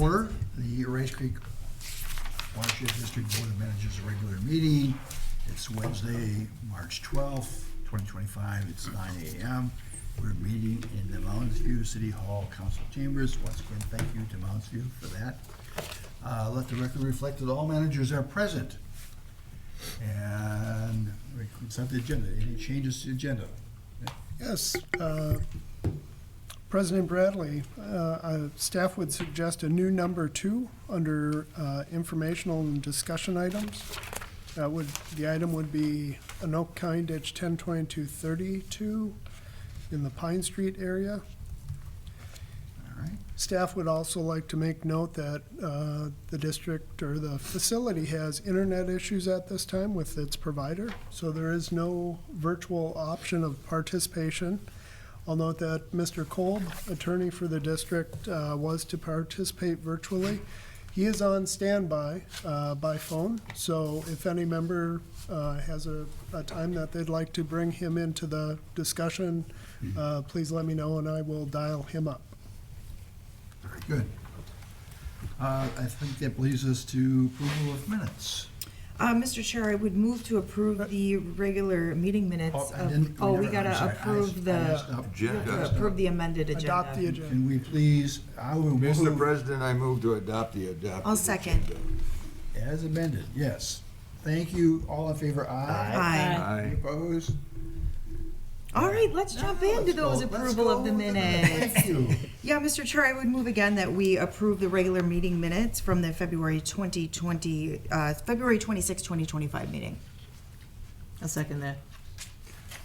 Order the Rice Creek Watershed District Board of Managers regular meeting. It's Wednesday, March 12th, 2025. It's 9 a.m. We're meeting in the Mounds View City Hall Council Chambers. Once again, thank you to Mounds View for that. Let the record reflect that all managers are present. And we consent the agenda. Any changes to the agenda? Yes, President Bradley, staff would suggest a new number 2 under informational and discussion items. The item would be Anoka Ditch 102232 in the Pine Street area. All right. Staff would also like to make note that the district or the facility has internet issues at this time with its provider, so there is no virtual option of participation. I'll note that Mr. Kolb, attorney for the district, was to participate virtually. He is on standby by phone, so if any member has a time that they'd like to bring him into the discussion, please let me know and I will dial him up. Very good. I think that leads us to approval of minutes. Mr. Chair, I would move to approve the regular meeting minutes. We gotta approve the amended agenda. Adopt the agenda. Can we please, I will move. Mr. President, I move to adopt the agenda. I'll second. As amended, yes. Thank you. All in favor, aye. Aye. Any opposed? All right, let's jump into those approval of the minutes. Thank you. Yeah, Mr. Chair, I would move again that we approve the regular meeting minutes from the February 26, 2025 meeting. I'll second that.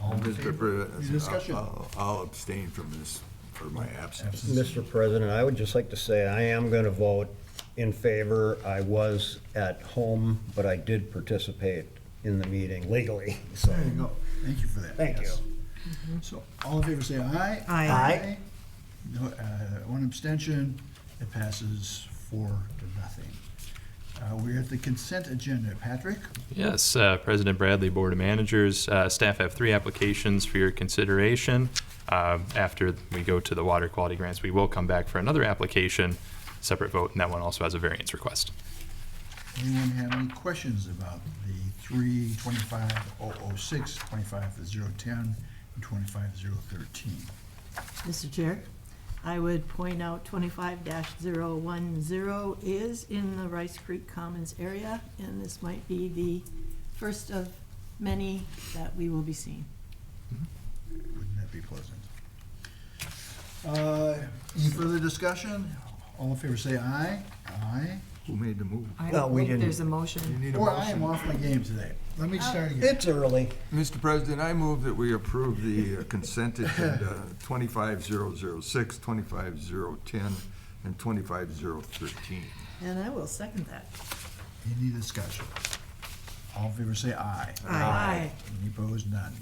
All in Mr. favor? Any discussion? President, I'll abstain from this for my absence. Mr. President, I would just like to say I am going to vote in favor. I was at home, but I did participate in the meeting legally. So There you go. Thank you for that. Thank you. Yes. So, all in favor say aye. Aye. Aye. No, one abstention. It passes 4-0. We're at the consent agenda. Patrick? Yes, President Bradley, Board of Managers, staff have 3 applications for your consideration. After we go to the water quality grants, we will come back for another application, separate vote, and that one also has a variance request. Anyone have any questions about the 325-006, 25-010, and 25-013? Mr. Chair, I would point out 25-010 is in the Rice Creek Commons area, and this might be the first of many that we will be seeing. Wouldn't that be pleasant? Any further discussion? All in favor say aye. Aye. Who made the move? I No, we hope didn't. there's a You motion. need a Boy, I am motion. off my game today. Let me start again. It's early. Mr. President, I move that we approve the consent agenda 25006, 25010, and 25013. And I will second that. Any discussion? All in favor say aye. Aye. Any opposed? None.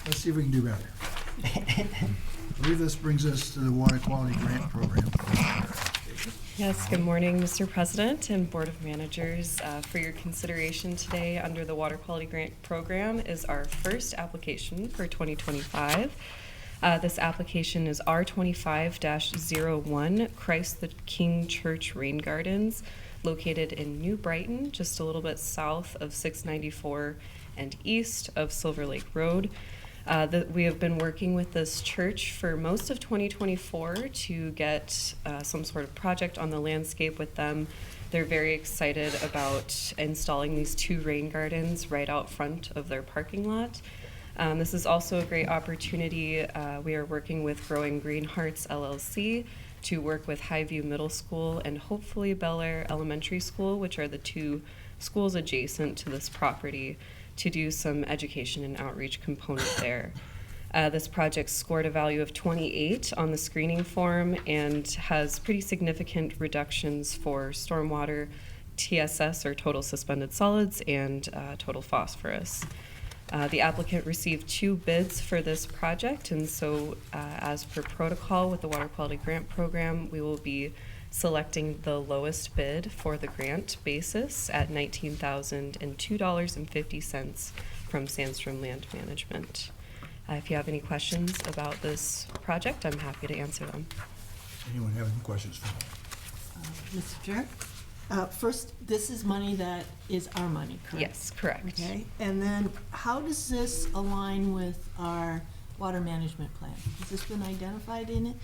Let's see if we can do better. I believe this brings us to the water quality grant program. Yes, good morning, Mr. President and Board of Managers. For your consideration today under the Water Quality Grant Program is our first application for 2025. This application is R25-01, Christ the King Church Rain Gardens, located in New Brighton, just a little bit south of 694 and east of Silver Lake Road. We have been working with this church for most of 2024 to get some sort of project on the landscape with them. They're very excited about installing these 2 rain gardens right out front of their parking lot. This is also a great opportunity. We are working with Growing Green Hearts LLC to work with Highview Middle School and hopefully Bel Air Elementary School, which are the 2 schools adjacent to this property, to do some education and outreach component there. This project scored a value of 28 on the screening form and has pretty significant reductions for stormwater, TSS or total suspended solids, and total phosphorus. The applicant received 2 bids for this project, and so as per protocol with the Water Quality Grant Program, we will be selecting the lowest bid for the grant basis at $19,002.50 from Sandstrom Land Management. If you have any questions about this project, I'm happy to answer them. Anyone have any questions for me? Mr. Chair. First, this is money that is our money, correct? Yes, correct. Okay, and then how does this align with our water management plan? Has this been identified in it?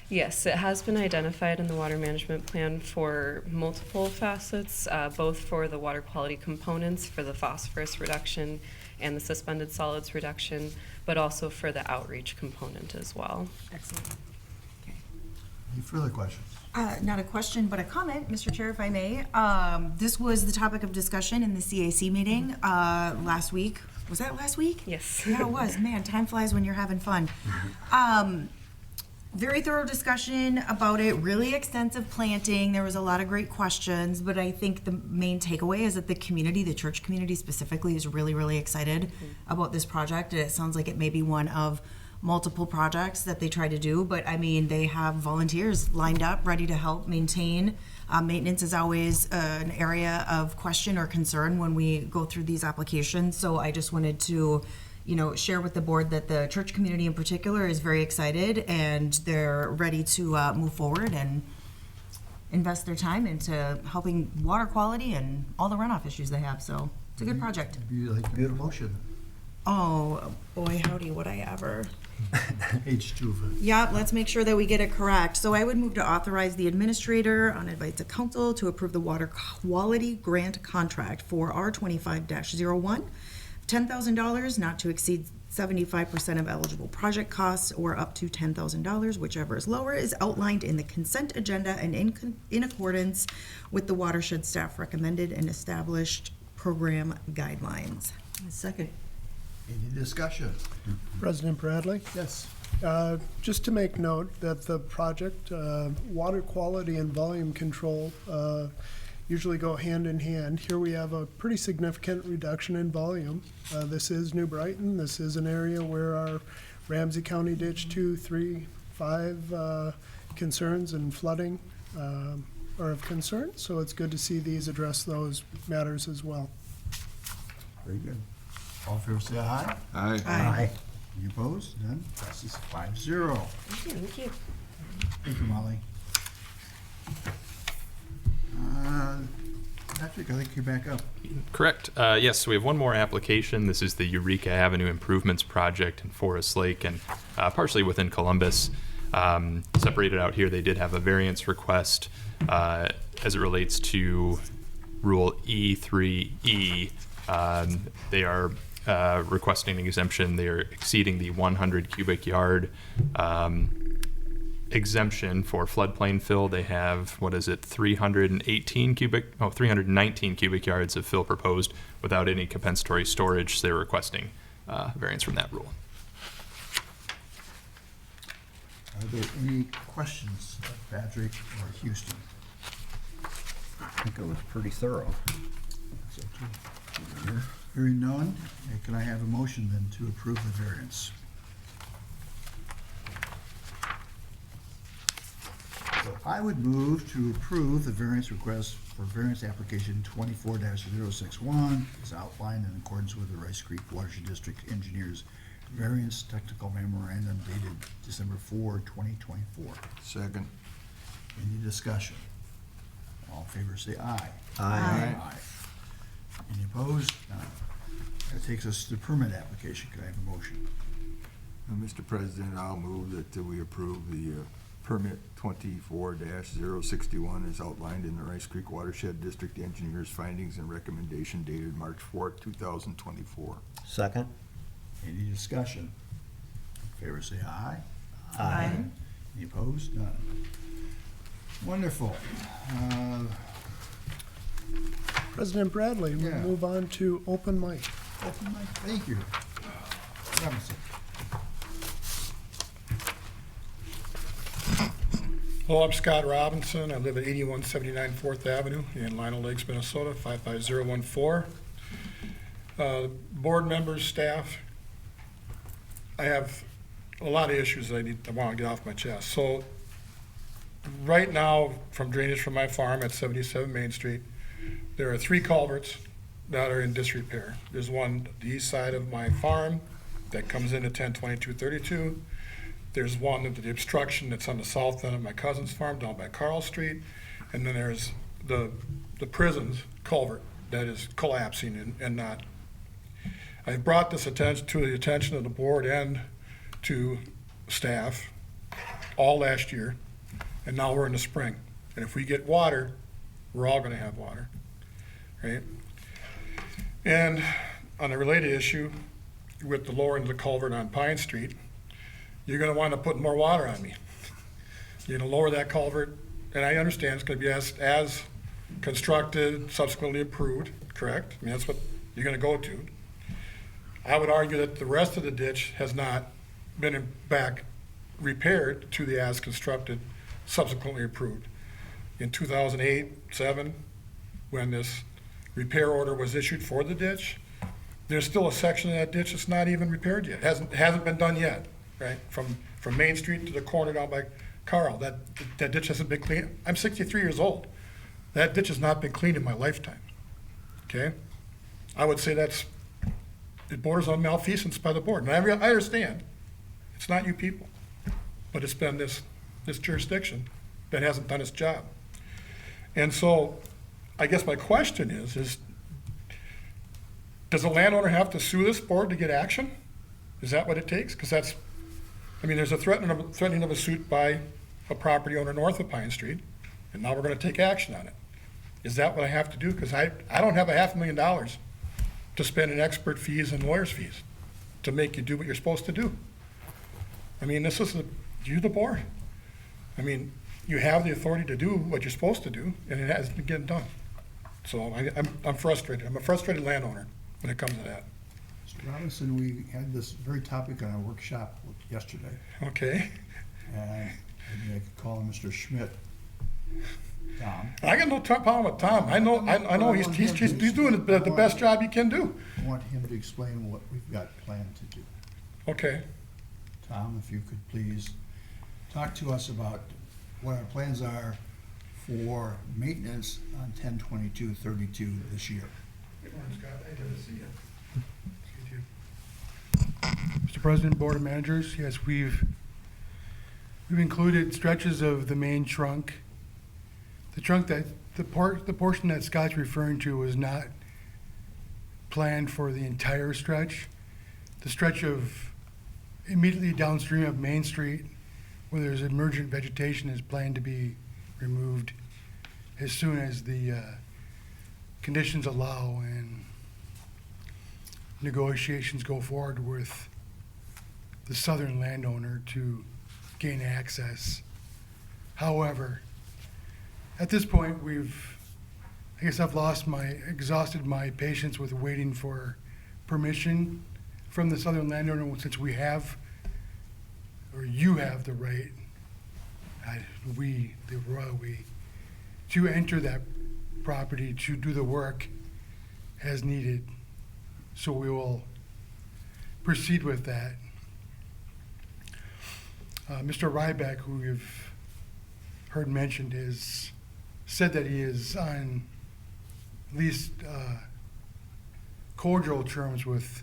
Yes, it has been identified in the water management plan for multiple facets, both for the water quality components, for the phosphorus reduction and the suspended solids reduction, but also for the outreach component as well. Excellent. Okay. Any further questions? Not a question, but a comment, Mr. Chair, if I may. This was the topic of discussion in the CAC meeting last week. Was that last week? Yes. Yeah, it was. Man, time flies when you're having fun. Very thorough discussion about it, really extensive planting. There was a lot of great questions, but I think the main takeaway is that the community, the church community specifically, is really, really excited about this project. And it sounds like it may be one of multiple projects that they try to do, but I mean, they have volunteers lined up, ready to help maintain. Maintenance is always an area of question or concern when we go through these applications. So I just wanted to, share with the board that the church community in particular is very excited and they're ready to move forward and invest their time into helping water quality and all the runoff issues they have. So it's a good project. Maybe you'd like to get a motion. Oh, boy, howdy, would I ever. H2 of it. Yep, let's make sure that we get it correct. So I would move to authorize the administrator on advice of council to approve the water quality grant contract for R25-01, $10,000, not to exceed 75% of eligible project costs or up to $10,000, whichever is lower, is outlined in the consent agenda and in accordance with the Watershed staff recommended and established program guidelines. Second. Any discussion? President Bradley? Yes. Just to make note that the project, water quality and volume control usually go hand in hand. Here we have a pretty significant reduction in volume. This is New Brighton. This is an area where our Ramsey County Ditch 2, 3, 5 concerns and flooding are of concern. So it's good to see these address those matters as well. Very good. All in favor, say aye. Aye. Aye. Any opposed? None. Passes 5-0. Thank you. Thank you, Molly. Patrick, I think you're back up. Correct. Yes, so we have one more application. This is the Eureka Avenue Improvements Project in Forest Lake and partially within Columbus. Separated out here, they did have a variance request as it relates to Rule E3E. They are requesting an exemption. They are exceeding the 100 cubic yard exemption for floodplain fill. They have, 319 cubic yards of fill proposed without any compensatory storage. They're requesting variance from that rule. Are there any questions of Patrick or Houston? I think it was pretty thorough. Hearing none, can I have a motion then to approve the variance? So I would move to approve the variance request for variance application 24-061 as outlined in accordance with the Rice Creek Watershed District Engineers Variance Technical Memorandum dated December 4, 2024. Second. Any discussion? All in favor say aye. Aye. Any opposed? None. That takes us to the permit application. Could I have a motion? Mr. President, I'll move that we approve the permit 24-061 as outlined in the Rice Creek Watershed District Engineers findings and recommendation dated March 4th, 2024. Second? Any discussion? In favor say aye. Aye. Any opposed? None. Wonderful. President Bradley, we'll Yeah. move on to open mic. Open mic. Thank you. Robinson. Hello, I'm Scott Robinson. I live at 8179 4th Avenue in Lionel Lakes, Minnesota, 55014. Board members, staff, I have a lot of issues that I want to get off my chest. So right now, from drainage from my farm at 77 Main Street, there are 3 culverts that are in disrepair. There's one on the east side of my farm that comes into 1022. There's one of the obstruction that's on the south end of my cousin's farm down by Carl Street. And then there's the prison's culvert that is collapsing and not. I brought this to the attention of the board and to staff all last year, and now we're in the spring. And if we get water, we're all gonna have water, right? And on a related issue, with the lowering of the culvert on Pine Street, you're gonna wanna put more water on me. You're gonna lower that culvert, and I understand it's gonna be as constructed, subsequently improved, correct? I mean, that's what you're gonna go to. I would argue that the rest of the ditch has not been back repaired to the as constructed, subsequently approved. In 2008, 7, when this repair order was issued for the ditch, there's still a section of that ditch that's not even repaired yet. Hasn't been done yet, right? From Main Street to the corner down by Carl, that ditch hasn't been cleaned. I'm 63 years old. That ditch has not been cleaned in my lifetime, okay? I would say it borders on malfeasance by the board. And I understand, it's not you people, but it's been this jurisdiction that hasn't done its job. And so, I guess my question is does the landowner have to sue this board to get action? Is that what it takes? Because there's a threatening of a suit by a property owner north of Pine Street, and now we're gonna take action on it. Is that what I have to do? Because I don't have $500,000 to spend in expert fees and lawyers' fees to make you do what you're supposed to do. I mean, you the board. I mean, you have the authority to do what you're supposed to do, and it hasn't been getting done. So I'm frustrated. I'm a frustrated landowner when it comes to that. Mr. Robinson, we had this very topic on our workshop yesterday, Okay? and maybe I could call him Mr. Schmidt. Tom, I got no problem with Tom. I know he's doing the best job he can do. I want him to explain what we've got planned to do. Okay. Tom, if you could please talk to us about what our plans are for maintenance on 10/22/32 this year. Good morning, Scott. I didn't see you. Mr. President, Board of Managers, yes, we've included stretches of the main trunk. The trunk the portion that Scott's referring to was not planned for the entire stretch. The stretch of immediately downstream of Main Street, where there's emergent vegetation, is planned to be removed as soon as the conditions allow and negotiations go forward with the southern landowner to gain access. However, at this point, I've exhausted my patience with waiting for permission from the southern landowner, since you have the right, the royal we, to enter that property to do the work as needed. So we will proceed with that. Mr. Ryback, who you've heard mentioned, said that he is on at least cordial terms with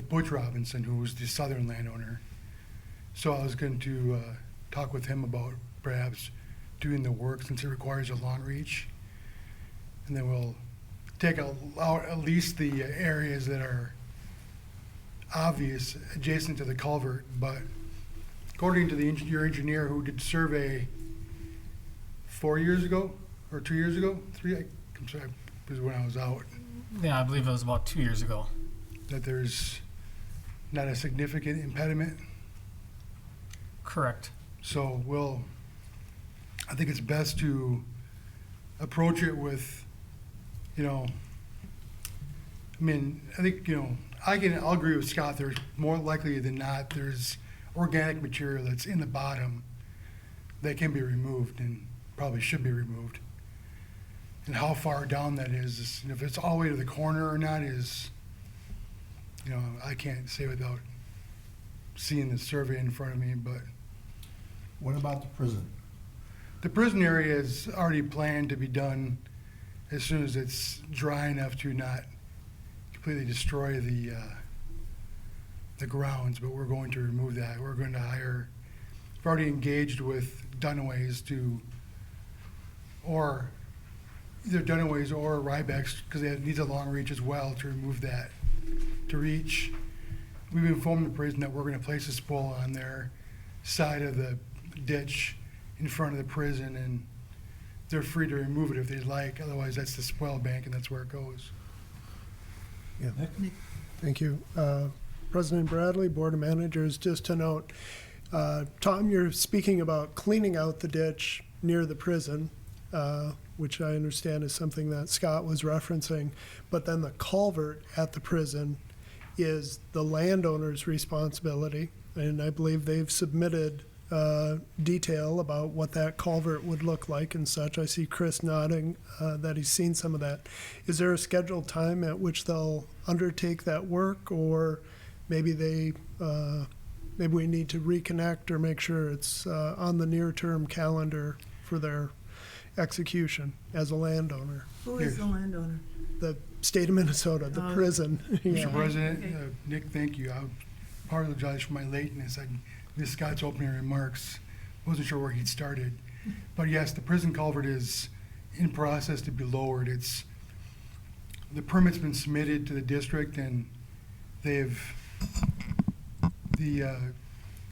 Butch Robinson, who was the southern landowner. So I was going to talk with him about perhaps doing the work, since it requires a long reach. And then we'll take out at least the areas that are obvious adjacent to the culvert. But according to your engineer who did survey 4 years ago or 2 years ago, I'm sorry, it was when I was out, Yeah, I believe it was about 2 years ago. that there's not a significant impediment. Correct. So I think it's best to approach it with, I think, I'll agree with Scott. There's more likely than not, there's organic material that's in the bottom that can be removed and probably should be removed. And how far down that is, if it's all the way to the corner or not is, I can't say without seeing the survey in front of me, but What about the prison? the prison area is already planned to be done as soon as it's dry enough to not completely destroy the grounds, but we're going to remove that. We're going to we've already engaged with Dunaway's to or either Dunaway's or Ryback's, because it needs a long reach as well to remove that, to reach. We've informed the prison that we're gonna place a spoil on their side of the ditch in front of the prison, and they're free to remove it if they'd like, otherwise that's the spoil bank and that's where it goes. Thank you. President Bradley, Board of Managers, just to note, Tom, you're speaking about cleaning out the ditch near the prison, which I understand is something that Scott was referencing, but then the culvert at the prison is the landowner's responsibility, and I believe they've submitted detail about what that culvert would look like and such. I see Chris nodding that he's seen some of that. Is there a scheduled time at which they'll undertake that work, or maybe maybe we need to reconnect or make sure it's on the near-term calendar for their execution as a landowner? Who is the landowner? The state of Minnesota, the Oh. prison. Mr. Yeah. President, Okay. Nick, thank you. I apologize for my lateness. I missed Scott's opening remarks. Wasn't sure where he'd started. But yes, the prison culvert is in process to be lowered. The permit's been submitted to the district, and the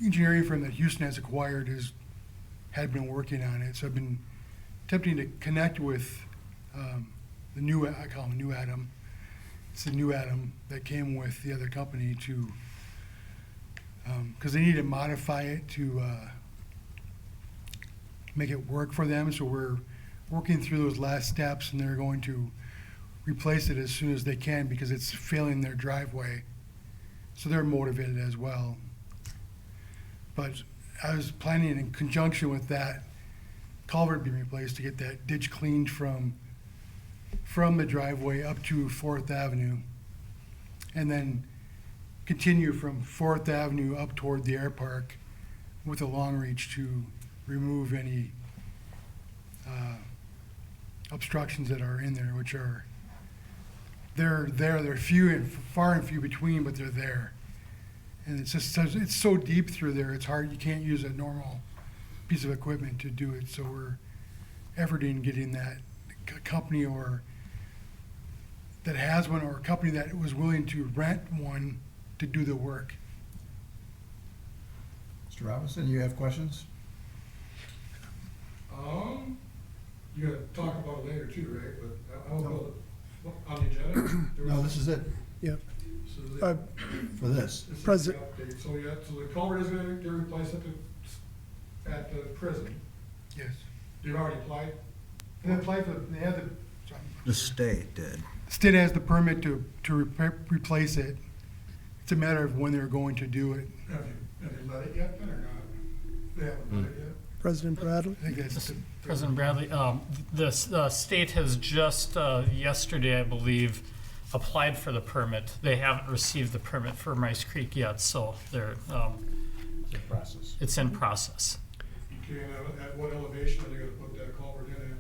engineering firm that Houston has acquired had been working on it. So I've been attempting to connect with I call him New Adam. It's the New Adam that came with the other company to, because they need to modify it to make it work for them. So we're working through those last steps, and they're going to replace it as soon as they can because it's failing their driveway. So they're motivated as well. But I was planning in conjunction with that culvert being replaced to get that ditch cleaned from the driveway up to 4th Avenue, and then continue from 4th Avenue up toward the air park with a long reach to remove any obstructions that are in there, which are, they're few and far and few between, but they're there. And it's just, it's so deep through there, it's hard, you can't use a normal piece of equipment to do it. So we're efforting getting that company that has one, or a company that was willing to rent one to do the work. Mr. Robinson, you have questions? You're gonna talk about it later too, right? But I will go on the agenda. No, this is it, Yeah. So Uh, for this. this is the President- update. So the culvert is gonna get replaced at the prison. Yes. You've already applied? And apply for, they have The state did. state has the permit to replace it. It's a matter of when they're going to do it. Have you let it yet then or not? They haven't let it yet? President Bradley? I think that's, President Bradley, the state has just yesterday, I believe, applied for the permit. They haven't received the permit for Rice Creek yet, so they're Process. it's in process. Okay, and at what elevation are they gonna put that culvert in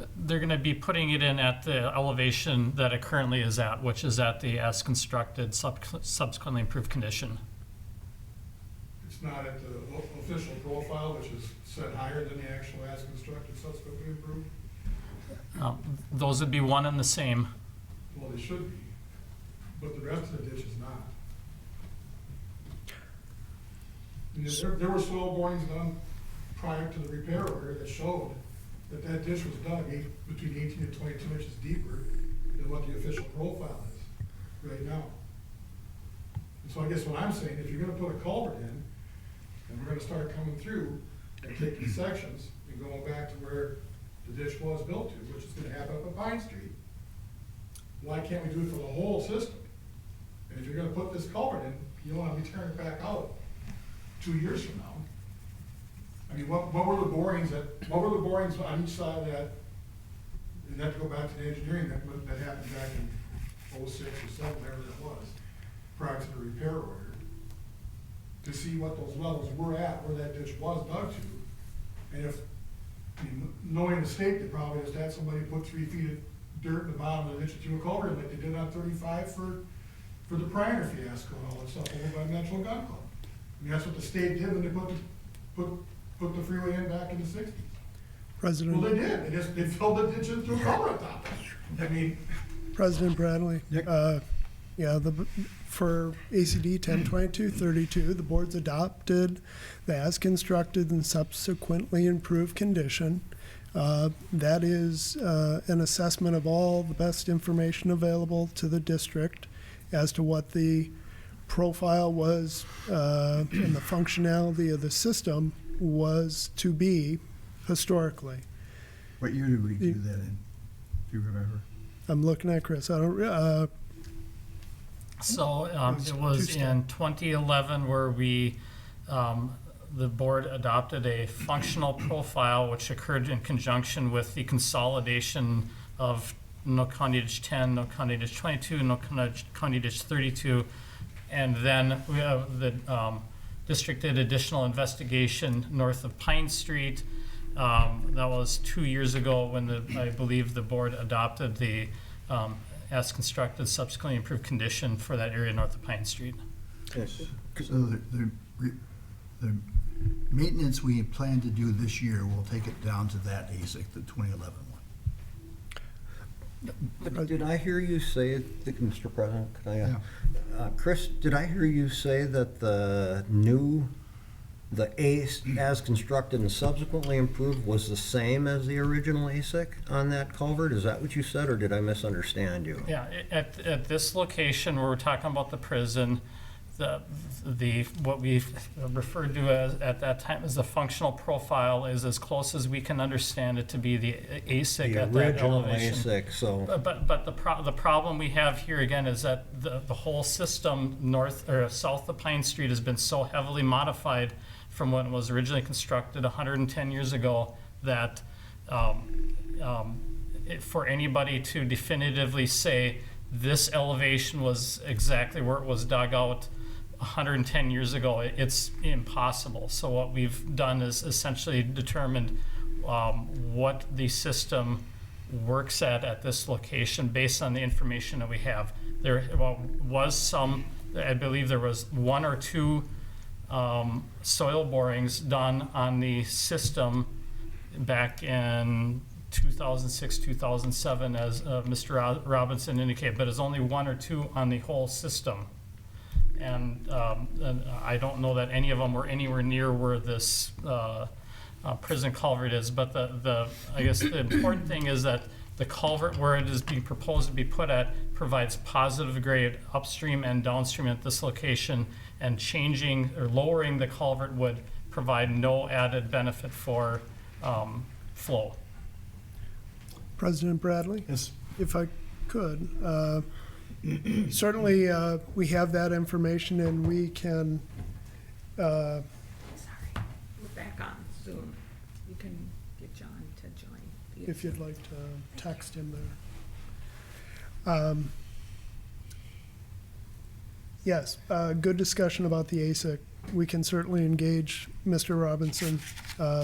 at? They're going to be putting it in at the elevation that it currently is at, which is at the as constructed, subsequently improved condition. It's not at the official profile, which is set higher than the actual as constructed subsequently improved? Those would be one and the same. Well, they should be, but the rest of the ditch is not. There were soil borings done prior to the repair order that showed that ditch was dug between 18 and 22 inches deeper than what the official profile is right now. And so I guess what I'm saying, if you're gonna put a culvert in, and we're gonna start coming through and taking sections and going back to where the ditch was built to, which is gonna happen up at Pine Street, why can't we do it for the whole system? And if you're gonna put this culvert in, you don't wanna be tearing it back out 2 years from now. I mean, what were the borings on each side of that? You'd have to go back to the engineering that happened back in 06 or 07, whatever that was, prior to the repair order, to see what those levels were at, where that ditch was dug to. And if, I mean, knowing the state, they probably just had somebody put 3 feet of dirt in the bottom of the ditch to a culvert, like they did on 35 for the Pryor fiasco and all that stuff over by Metro Gun Club. I mean, that's what the state did when they put the freeway in back in the 60s. President. Well, they did, they filled the ditch into a culvert top. I mean, President Bradley. Nick? Yeah, for ACD 102232, the board's adopted the as constructed and subsequently improved condition. That is an assessment of all the best information available to the district as to what the profile was and the functionality of the system was to be historically. What year did we do that in? Do you remember? I'm looking at Chris. I don't. So it was in 2011 where we, the board adopted a functional profile which occurred in conjunction with the consolidation of No County Ditch 10, No County Ditch 22, No County Ditch 32. And then we have the district did additional investigation north of Pine Street. That was 2 years ago when I believe the board adopted the as constructed, subsequently improved condition for that area north of Pine Street. Yes. So the maintenance we plan to do this year will take it down to that ASIC, the 2011 one. But did I hear you say, Mr. President, could I, Chris, did I hear you say that the ACE as constructed and subsequently improved was the same as the original ASIC on that culvert? Is that what you said, or did I misunderstand you? Yeah, at this location where we're talking about the prison, the what we referred to as at that time as the functional profile is as close as we can understand it to be the ASIC at that elevation. The original ASIC, so. But the problem we have here again is that the whole system north or south of Pine Street has been so heavily modified from when it was originally constructed 110 years ago that for anybody to definitively say this elevation was exactly where it was dug out 110 years ago, it's impossible. So what we've done is essentially determined what the system works at this location based on the information that we have. There was some, I believe there was one or two soil borings done on the system back in 2006, 2007, as Mr. Robinson indicated, but it's only one or two on the whole system. And I don't know that any of them were anywhere near where this prison culvert is, but I guess the important thing is that the culvert where it is being proposed to be put at provides positive grade upstream and downstream at this location, and changing or lowering the culvert would provide no added benefit for flow. President Bradley? Yes. If I could, certainly we have that information and we can, Sorry, we're back on Zoom. You can get John to join. if you'd like to text him there. Yes, good discussion about the ASIC. We can certainly engage Mr. Robinson,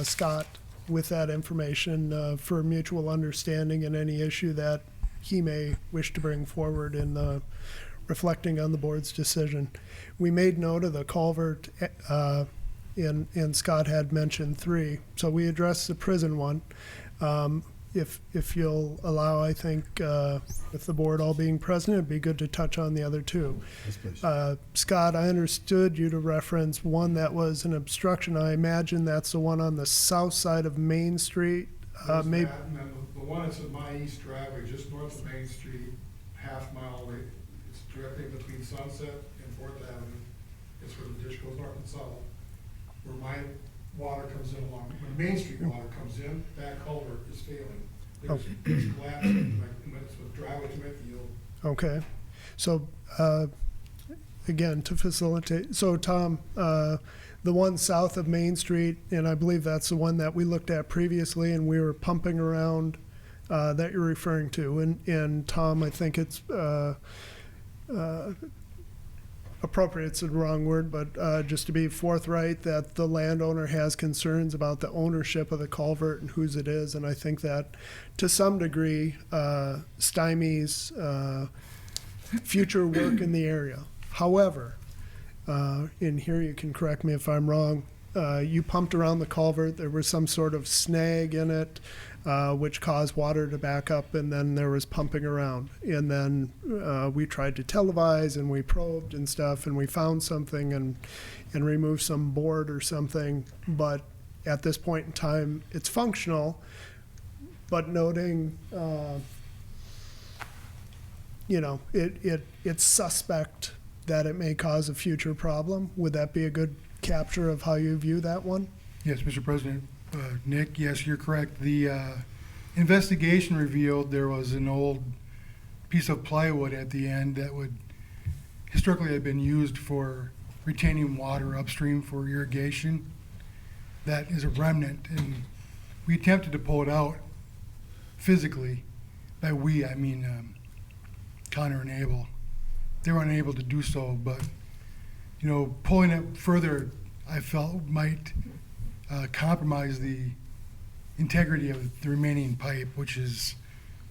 Scott, with that information for mutual understanding and any issue that he may wish to bring forward in reflecting on the board's decision. We made note of the culvert, and Scott had mentioned 3, so we addressed the prison one. If you'll allow, I think, with the board all being present, it'd be good to touch on the other 2. Yes, please. Scott, I understood you to reference one that was an obstruction. I imagine that's the one on the south side of Main Street. Maybe. And then the one that's at my east driveway, just north of Main Street, half mile away, it's directly between Sunset and Fourth Avenue. It's where the ditch goes north and south. Where my water comes in along, when Main Street water comes in, that culvert is failing. There's collapsing, it's a driveway to my field. Okay, so, again, to facilitate, so Tom, the one south of Main Street, and I believe that's the one that we looked at previously and we were pumping around, that you're referring to, and Tom, I think it's, appropriate's the wrong word, but just to be forthright, that the landowner has concerns about the ownership of the culvert and whose it is, and I think that to some degree stymies future work in the area. However, in here you can correct me if I'm wrong, you pumped around the culvert, there was some sort of snag in it, which caused water to back up, and then there was pumping around. And then we tried to televise, and we probed and stuff, and we found something and removed some board or something. But at this point in time, it's functional, but noting, it's suspect that it may cause a future problem. Would that be a good capture of how you view that one? Yes, Mr. President. Nick, yes, you're correct. The investigation revealed there was an old piece of plywood at the end that would historically have been used for retaining water upstream for irrigation. That is a remnant, and we attempted to pull it out physically. By we, I mean Connor and Abel. They were unable to do so, but pulling it further, I felt might compromise the integrity of the remaining pipe, which is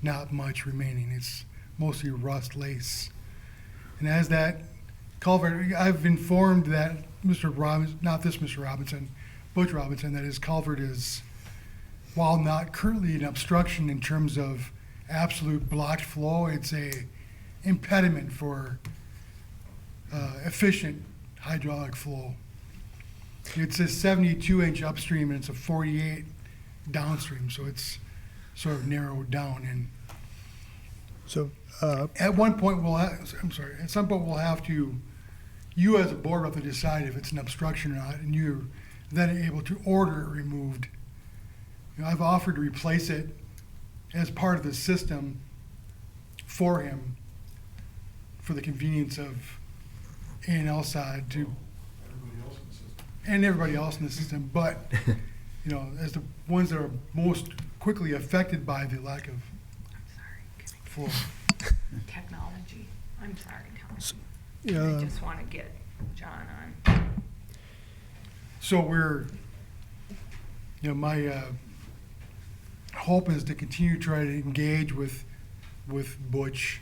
not much remaining. It's mostly rust lace. And as that culvert, I've informed that Mr. Robinson, not this Mr. Robinson, Butch Robinson, that his culvert is, while not currently an obstruction in terms of absolute blocked flow, it's a impediment for efficient hydraulic flow. It's a 72-inch upstream and it's a 48 downstream, so it's sort of narrowed down. And So at one point at some point we'll have to, you as a board have to decide if it's an obstruction or not, and you're then able to order it removed. I've offered to replace it as part of the system for him, for the convenience of A&L side to and everybody else in the system, but as the ones that are most quickly affected by the lack of flow. Technology. I'm sorry, Tom. Yeah. I just want to get John on. So we're, my hope is to continue to try to engage with Butch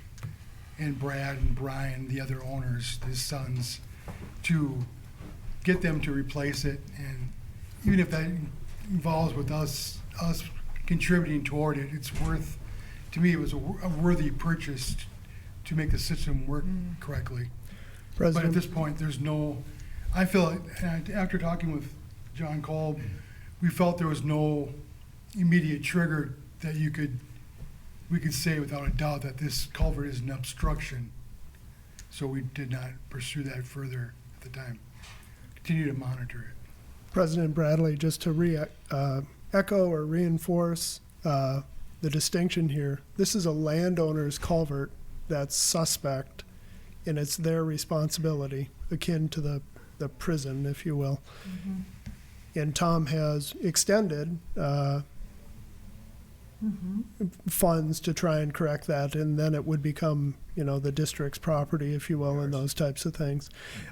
and Brad and Brian, the other owners, his sons, to get them to replace it. And even if that involves with us contributing toward it, it's worth, to me, it was a worthy purchase to make the system work correctly. But at this point, there's no, I feel, after talking with John Kolb, we felt there was no immediate trigger that we could say without a doubt that this culvert is an obstruction. So we did not pursue that further at the time. Continue to monitor it. President Bradley, just to echo or reinforce the distinction here, this is a landowner's culvert that's suspect, and it's their responsibility, akin to the prison, if you will. Mm-hmm. And Tom has extended funds to try and correct that, and then it would become, the district's property, if you will, and those types of things.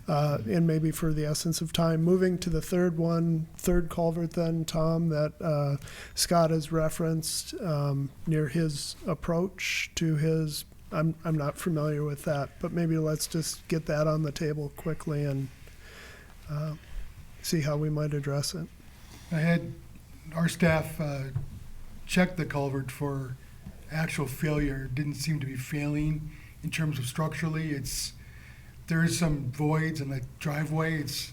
And maybe for the essence of time, moving to the third culvert then, Tom, that Scott has referenced near his approach to his, I'm not familiar with that, but maybe let's just get that on the table quickly and see how we might address it. I had our staff check the culvert for actual failure. It didn't seem to be failing in terms of structurally. There is some voids in the driveway. It's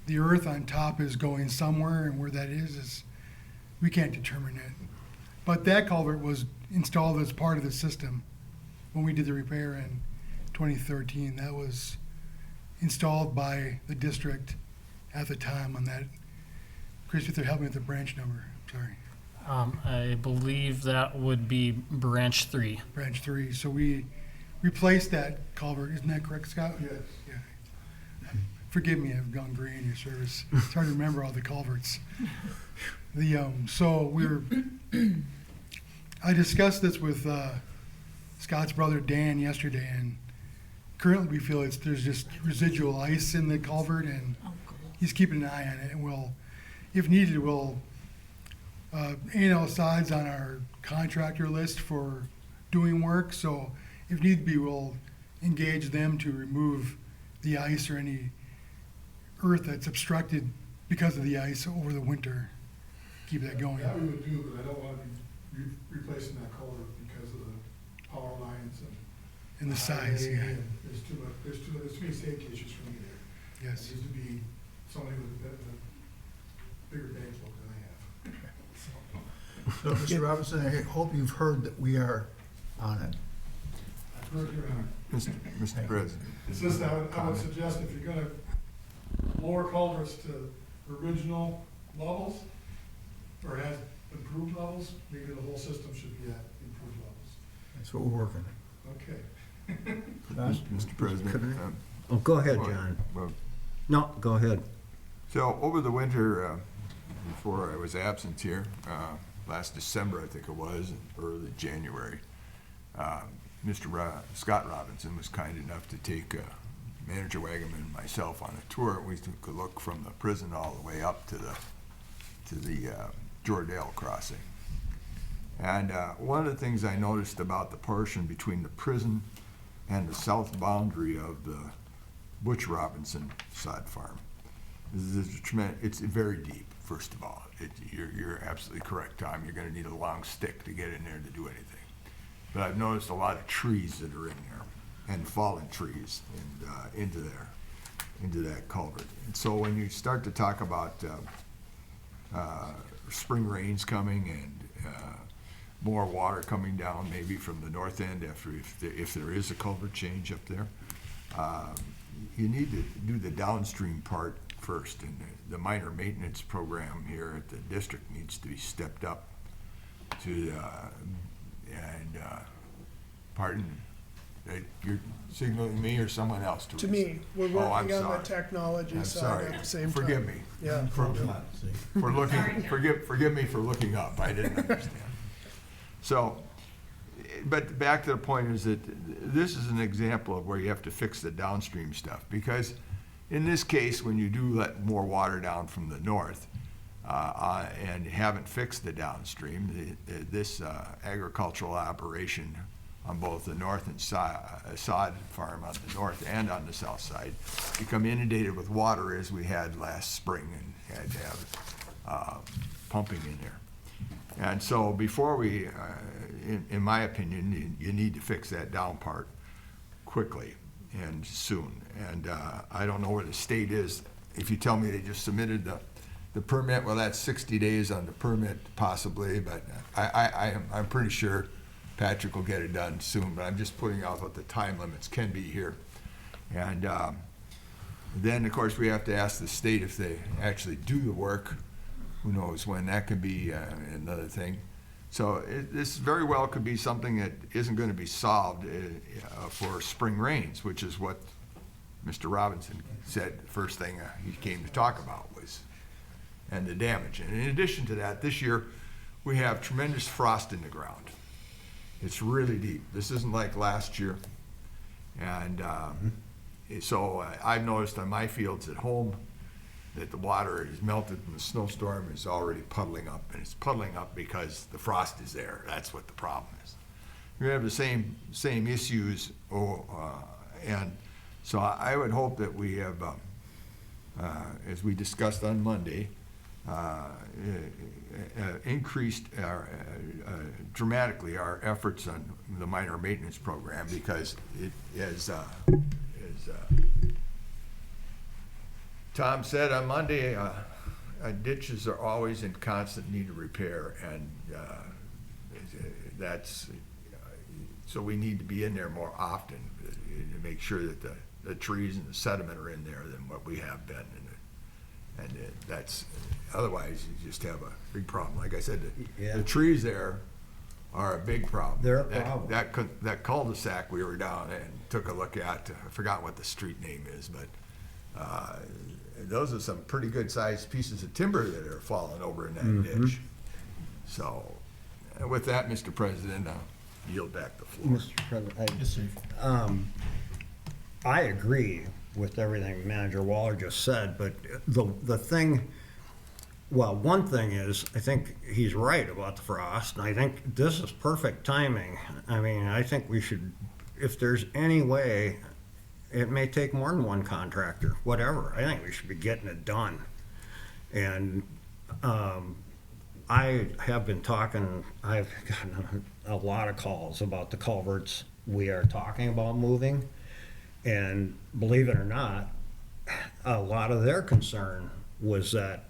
the earth on top is going somewhere, and where that is we can't determine it. But that culvert was installed as part of the system when we did the repair in 2013. That was installed by the district at the time on that. Chris, if they're helping with the branch number, sorry. I believe that would be branch 3. Branch 3. So we replaced that culvert. Isn't that correct, Scott? Yes. Yeah. Forgive me, I've gone gray in your service. It's hard to remember all the culverts. I discussed this with Scott's brother Dan yesterday, and currently we feel there's just residual ice in the culvert, and he's keeping an eye on it. And if needed, we'll A&L side's on our contractor list for doing work, so if need be, we'll engage them to remove the ice or any earth that's obstructed because of the ice over the winter, keep that going. That we would do, but I don't want to be replacing that culvert because of the power lines And the size, yeah. and there's too many safety issues for me there. Yes. It needs to be somebody with a bigger bank book than I have. So, Mr. Robinson, I hope you've heard that we are on it. I've heard your honor. Mr. President. It's just, I would suggest if you're gonna lower culverts to original levels, or has improved levels, maybe the whole system should be at improved levels. That's what we're working Okay. on. Mr. President. Oh, go ahead, John. Well, No, go ahead. so over the winter, before I was absent here, last December, I think it was, and early January, Scott Robinson was kind enough to take Manager Wagaman and myself on a tour. We took a look from the prison all the way up to the Jordale crossing. And one of the things I noticed about the portion between the prison and the south boundary of the Butch Robinson sod farm is there's a tremendous, it's very deep, first of all. You're absolutely correct, Tom. You're going to need a long stick to get in there to do anything. But I've noticed a lot of trees that are in there, and fallen trees into that culvert. And so when you start to talk about spring rains coming and more water coming down maybe from the north end if there is a culvert change up there, you need to do the downstream part first. And the minor maintenance program here at the district needs to be stepped up to, pardon, you're signaling me or someone else to? To me, we're Oh, I'm working on the sorry. technology I'm side sorry. at the same time. Forgive me. Yeah. For looking, forgive me for looking up. I didn't understand. So, but back to the point is that this is an example of where you have to fix the downstream stuff, because in this case, when you do let more water down from the north, and haven't fixed the downstream, this agricultural operation on both the north and sod farm on the north and on the south side become inundated with water as we had last spring and had to have pumping in there. And so before we, in my opinion, you need to fix that down part quickly and soon. And I don't know where the state is. If you tell me they just submitted the permit, well, that's 60 days on the permit possibly, but I'm pretty sure Patrick will get it done soon, but I'm just putting out what the time limits can be here. And then, of course, we have to ask the state if they actually do the work. Who knows when that could be another thing. So this very well could be something that isn't going to be solved for spring rains, which is what Mr. Robinson said the first thing he came to talk about was, and the damage. And in addition to that, this year we have tremendous frost in the ground. It's really deep. This isn't like last year. And so I've noticed on my fields at home that the water is melted and the snowstorm is already puddling up. And it's puddling up because the frost is there. That's what the problem is. We have the same issues. And so I would hope that we have, as we discussed on Monday, increased dramatically our efforts on the minor maintenance program, because it is, Tom said on Monday, ditches are always in constant need of repair, and that's, so we need to be in there more often to make sure that the trees and the sediment are in there than what we have been. And that's, otherwise you just have a big problem. Like I said, the trees there are a big problem. They're a problem. That cul-de-sac we were down and took a look at, I forgot what the street name is, but those are some pretty good sized pieces of timber that are falling over in that ditch. So with that, Mr. President, I'll yield back the floor. Mr. President, I agree with everything Manager Waller just said, but the thing, well, one thing is, I think he's right about the frost, and I think this is perfect timing. I mean, I think we should, if there's any way, it may take more than one contractor, whatever. I think we should be getting it done. And I have been talking, I've gotten a lot of calls about the culverts we are talking about moving. And believe it or not, a lot of their concern was that,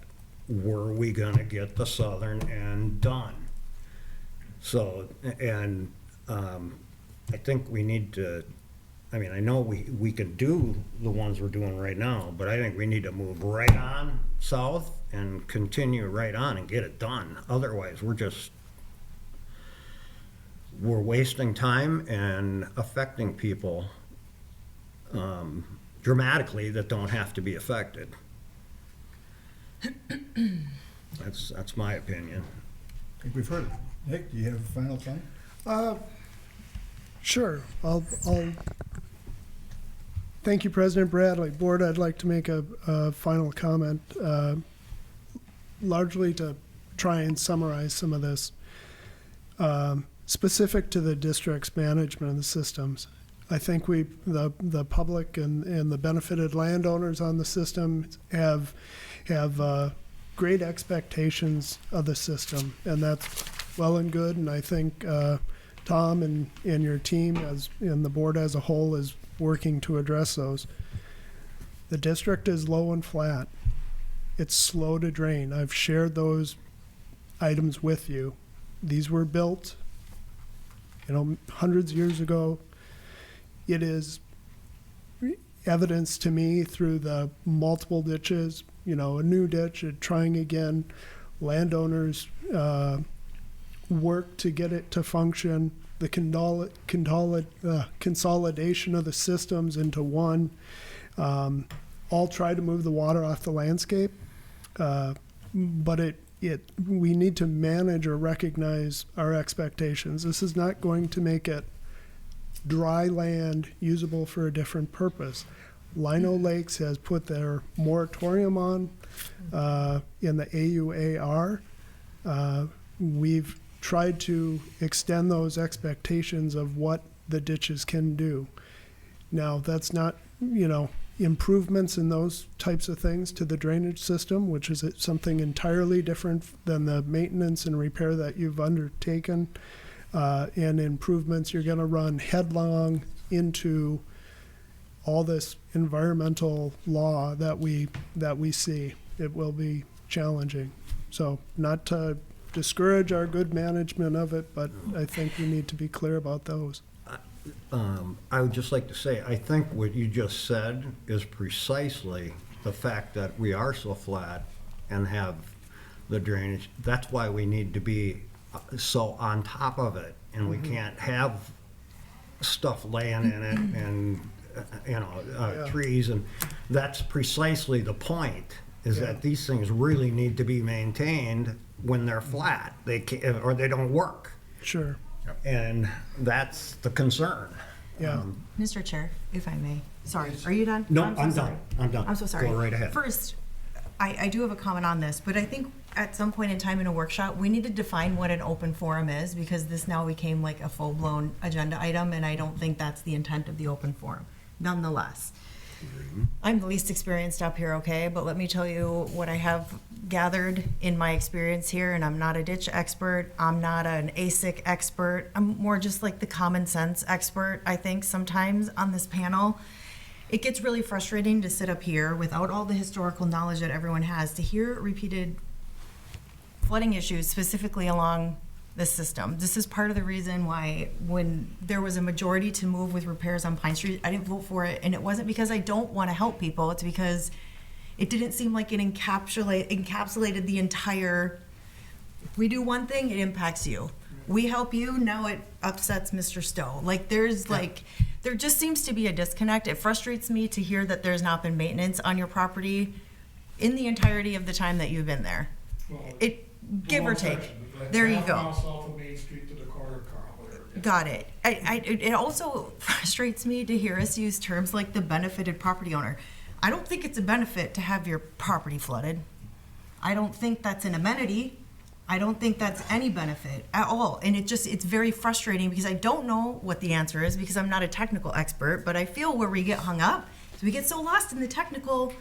were we gonna get the southern end done? So, and I think we need to, I mean, I know we can do the ones we're doing right now, but I think we need to move right on south and continue right on and get it done. Otherwise, we're wasting time and affecting people dramatically that don't have to be affected. That's my opinion. I think we've heard it. Nick, do you have a final thought? Sure. I'll thank you, President Bradley. Board, I'd like to make a final comment, largely to try and summarize some of this. Specific to the district's management of the systems, I think the public and the benefited landowners on the system have great expectations of the system, and that's well and good. And I think Tom and your team, and the board as a whole, is working to address those. The district is low and flat. It's slow to drain. I've shared those items with you. These were built, hundreds of years ago. It is evidence to me through the multiple ditches, a new ditch, trying again. Landowners work to get it to function. The consolidation of the systems into one, all try to move the water off the landscape, but we need to manage or recognize our expectations. This is not going to make it dry land usable for a different purpose. Lino Lakes has put their moratorium on in the AUAR. We've tried to extend those expectations of what the ditches can do. Now, that's not, improvements in those types of things to the drainage system, which is something entirely different than the maintenance and repair that you've undertaken. And improvements, you're going to run headlong into all this environmental law that we see. It will be challenging. So not to discourage our good management of it, but I think we need to be clear about those. I would just like to say, I think what you just said is precisely the fact that we are so flat and have the drainage. That's why we need to be so on top of it, and we can't have stuff laying in it and trees, and that's precisely the point, is that these things really need to be maintained when they're flat. They can't, or they don't work. Sure. And that's the concern. Yeah. Mr. Chair, if I may. Sorry, are you done? No, so I'm sorry. done. I'm done. I'm so sorry. Go right ahead. First, I do have a comment on this, but I think at some point in time in a workshop, we need to define what an open forum is, because this now became like a full-blown agenda item, and I don't think that's the intent of the open forum. Nonetheless, I'm the least experienced up here, okay? But let me tell you what I have gathered in my experience here, and I'm not a ditch expert. I'm not an ASIC expert. I'm more just like the common sense expert, I think, sometimes on this panel. It gets really frustrating to sit up here without all the historical knowledge that everyone has, to hear repeated flooding issues specifically along the system. This is part of the reason why when there was a majority to move with repairs on Pine Street, I didn't vote for it. And it wasn't because I don't want to help people. It's because it didn't seem like it encapsulated the entire, if we do one thing, it impacts you. We help you, now it upsets Mr. Stowe. There just seems to be a disconnect. It frustrates me to hear that there's not been maintenance on your property in the entirety of the time that you've been there. Give or take. There you go. South of Main Street to the corner of Carl there. Got it. It also frustrates me to hear us use terms like the benefited property owner. I don't think it's a benefit to have your property flooded. I don't think that's an amenity. I don't think that's any benefit at all. And it's very frustrating because I don't know what the answer is, because I'm not a technical expert, but I feel where we get hung up is we get so lost in the technical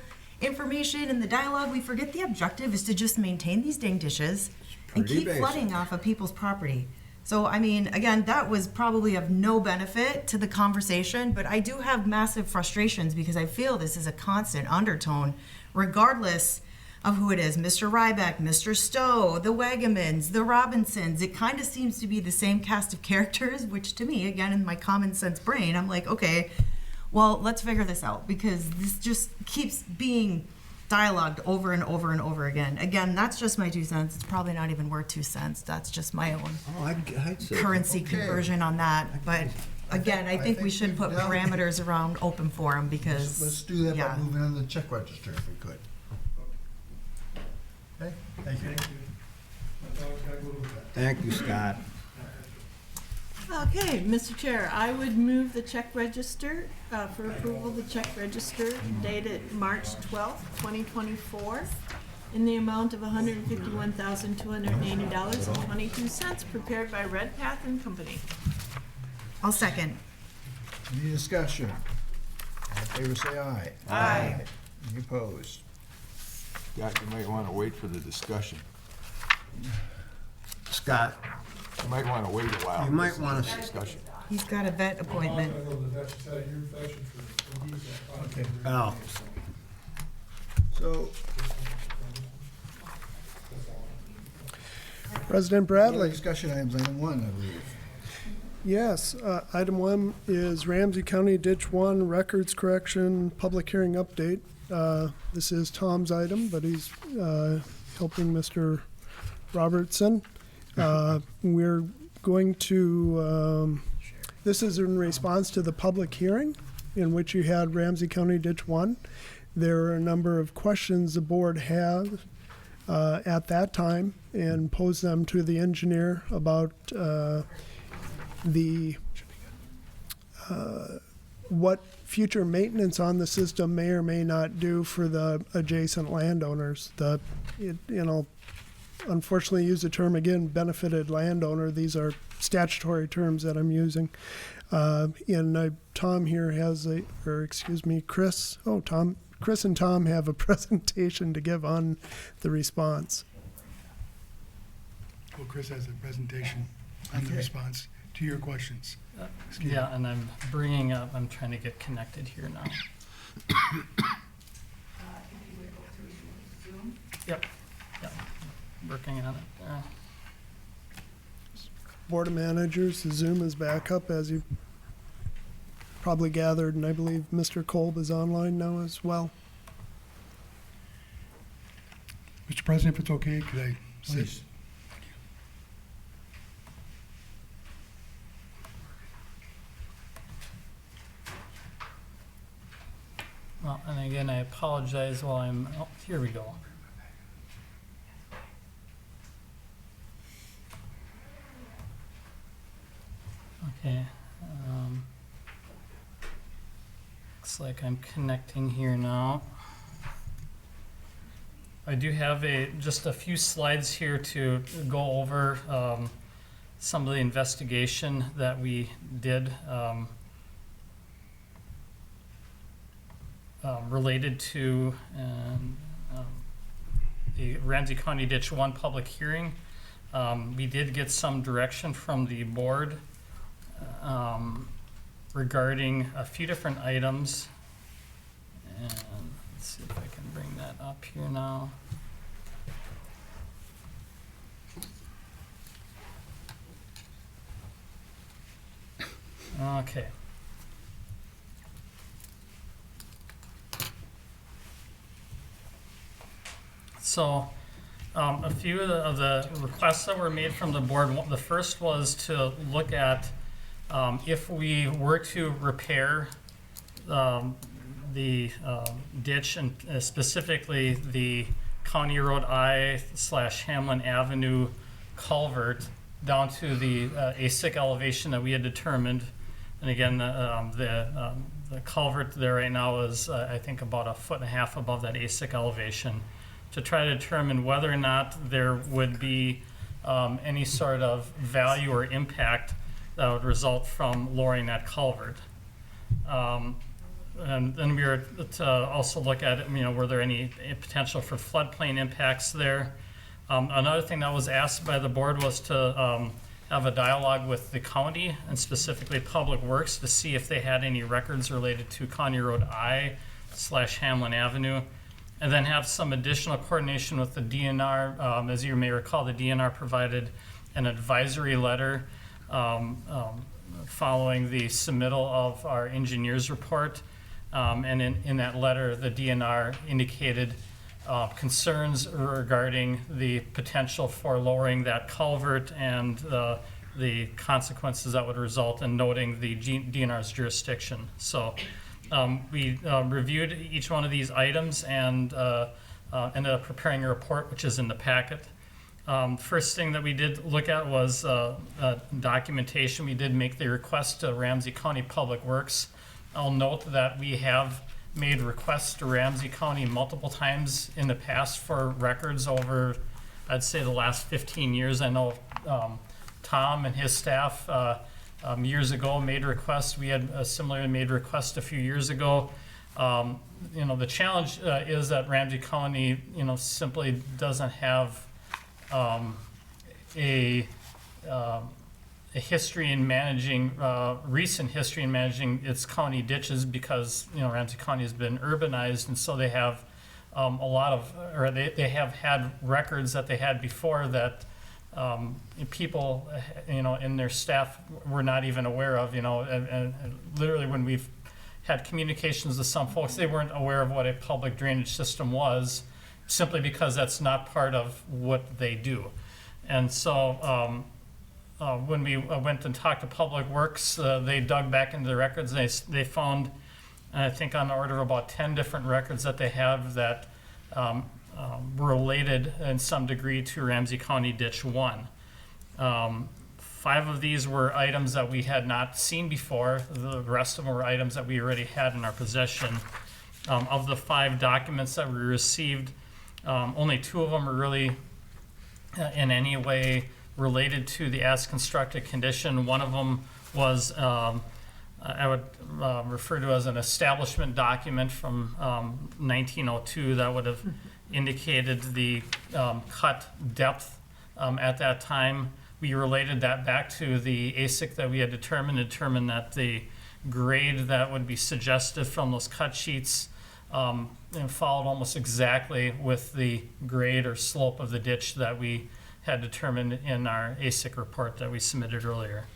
information and the dialogue, we forget the objective is to just maintain these dang dishes and Pretty keep basic. flooding off of people's property. So, I mean, again, that was probably of no benefit to the conversation, but I do have massive frustrations because I feel this is a constant undertone, regardless of who it is, Mr. Ryback, Mr. Stowe, the Wagamans, the Robinsons. It kind of seems to be the same cast of characters, which to me, again, in my common sense brain, I'm like, okay, well, let's figure this out because this just keeps being dialogued over and over and over again. Again, that's just my 2 cents. It's probably not even worth 2 cents. That's just my own Oh, I'd say. currency Okay. conversion on that. But again, I think we should put we've done- parameters around open forum because Let's do that by yeah. moving on to the check register if we could. Okay, thank you. That's all I gotta go with that. Thank you, Scott. Okay, Mr. Chair, I would move the check register, for approval, the check register dated March 12th, 2024, in the amount of $151,280.22, prepared by Red Path and Company. I'll second. Any discussion? All in favor, say aye. Aye. Any opposed? Scott, you might want to wait for the discussion. Scott, You might want to wait a while. You might listen to wanna the s- Discussion. He's got a vet appointment. Okay. oh, So, President other Bradley. discussion items, item 1, I believe. Yes, item 1 is Ramsey County Ditch 1 Records Correction Public Hearing Update. This is Tom's item, but he's helping Mr. Robertson. We're going to, this is in response to the public hearing in which you had Ramsey County Ditch 1. There are a number of questions the board had at that time and posed them to the engineer about what future maintenance on the system may or may not do for the adjacent landowners. Unfortunately, use the term again, benefited landowner. These are statutory terms that I'm using. Tom here has Chris. Chris and Tom have a presentation to give on the response. Well, Chris has a presentation on the Okay. response to your questions. Yeah, and I'm trying to get connected here now. Yep, working on it. Board of Managers, the Zoom is back up as you probably gathered, and I believe Mr. Kolb is online now as well. Mr. President, if it's okay, could I sit? Please. Well, and again, I apologize while oh, here we go. Okay. Looks like I'm connecting here now. I do have just a few slides here to go over some of the investigation that we did related to the Ramsey County Ditch 1 public hearing. We did get some direction from the board regarding a few different items. And let's see if I can bring that up here now. Okay. So, a few of the requests that were made from the board, the first was to look at if we were to repair the ditch and specifically the County Road I/Hamlin Avenue culvert down to the ASIC elevation that we had determined. And again, the culvert there right now is, I think, about 1.5 feet above that ASIC elevation, to try to determine whether or not there would be any sort of value or impact that would result from lowering that culvert. And then we were to also look at, were there any potential for floodplain impacts there? Another thing that was asked by the board was to have a dialogue with the county and specifically Public Works to see if they had any records related to County Road I/Hamlin Avenue. And then have some additional coordination with the DNR. As you may recall, the DNR provided an advisory letter following the submittal of our engineer's report. And in that letter, the DNR indicated concerns regarding the potential for lowering that culvert and the consequences that would result in noting the DNR's jurisdiction. So we reviewed each one of these items and ended up preparing a report, which is in the packet. First thing that we did look at was documentation. We did make the request to Ramsey County Public Works. I'll note that we have made requests to Ramsey County multiple times in the past for records over, I'd say, the last 15 years. I know Tom and his staff years ago made requests. We had similarly made requests a few years ago. The challenge is that Ramsey County, simply doesn't have a history in managing, recent history in managing its county ditches because, Ramsey County has been urbanized, and so they have they have had records that they had before that people, and their staff were not even aware of, and literally when we've had communications with some folks, they weren't aware of what a public drainage system was, simply because that's not part of what they do. And so when we went and talked to Public Works, they dug back into the records, and they found, I think, on the order of about 10 different records that they have that related in some degree to Ramsey County Ditch 1. 5 of these were items that we had not seen before. The rest of them were items that we already had in our possession. Of the 5 documents that we received, only 2 of them are really in any way related to the as constructed condition. One of them was I would refer to as an establishment document from 1902 that would have indicated the cut depth at that time. We related that back to the ASIC that we had determined that the grade that would be suggested from those cut sheets followed almost exactly with the grade or slope of the ditch that we had determined in our ASIC report that we submitted earlier.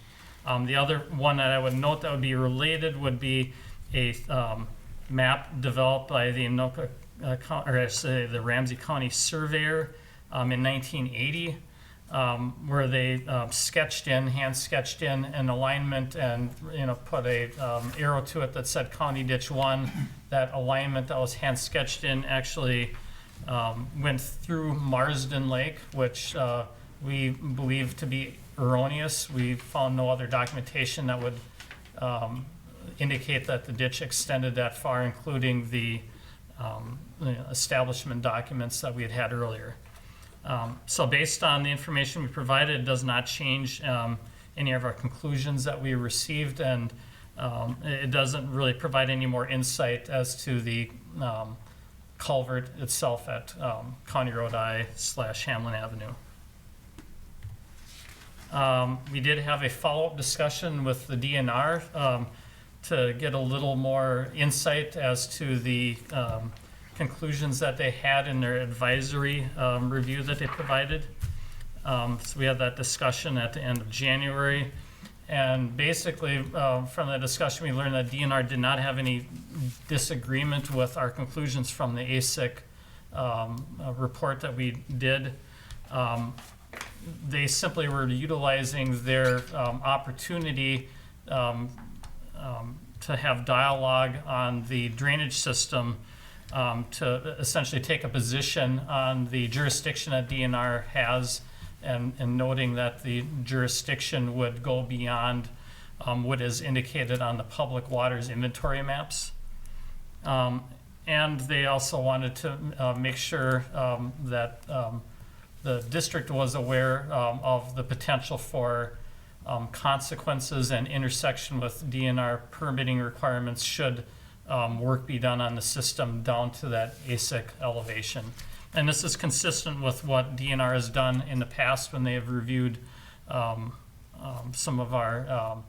The other one that I would note that would be related would be a map developed by the the Ramsey County surveyor in 1980, where they hand sketched in an alignment and put a arrow to it that said County Ditch 1. That alignment that was hand sketched in actually went through Marsden Lake, which we believe to be erroneous. We found no other documentation that would indicate that the ditch extended that far, including the establishment documents that we had earlier. So based on the information we provided, it does not change any of our conclusions that we received, and it doesn't really provide any more insight as to the culvert itself at County Road I/Hamlin Avenue. We did have a follow-up discussion with the DNR to get a little more insight as to the conclusions that they had in their advisory review that they provided. So we had that discussion at the end of January. And basically, from the discussion, we learned that DNR did not have any disagreement with our conclusions from the ASIC report that we did. They simply were utilizing their opportunity to have dialogue on the drainage system to essentially take a position on the jurisdiction that DNR has, and noting that the jurisdiction would go beyond what is indicated on the public waters inventory maps. And they also wanted to make sure that the district was aware of the potential for consequences and intersection with DNR permitting requirements should work be done on the system down to that ASIC elevation. And this is consistent with what DNR has done in the past when they have reviewed some of our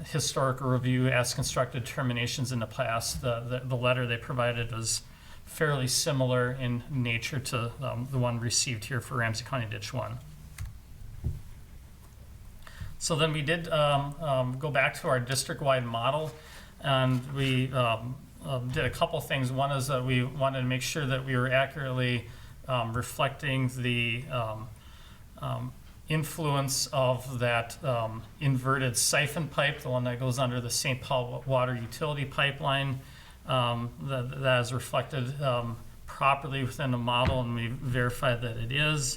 historical review as constructed determinations in the past. The letter they provided was fairly similar in nature to the one received here for Ramsey County Ditch 1. So then we did go back to our district-wide model, and we did a couple things. One is that we wanted to make sure that we were accurately reflecting the influence of that inverted siphon pipe, the one that goes under the St. Paul water utility pipeline. That is reflected properly within the model, and we verified that it is.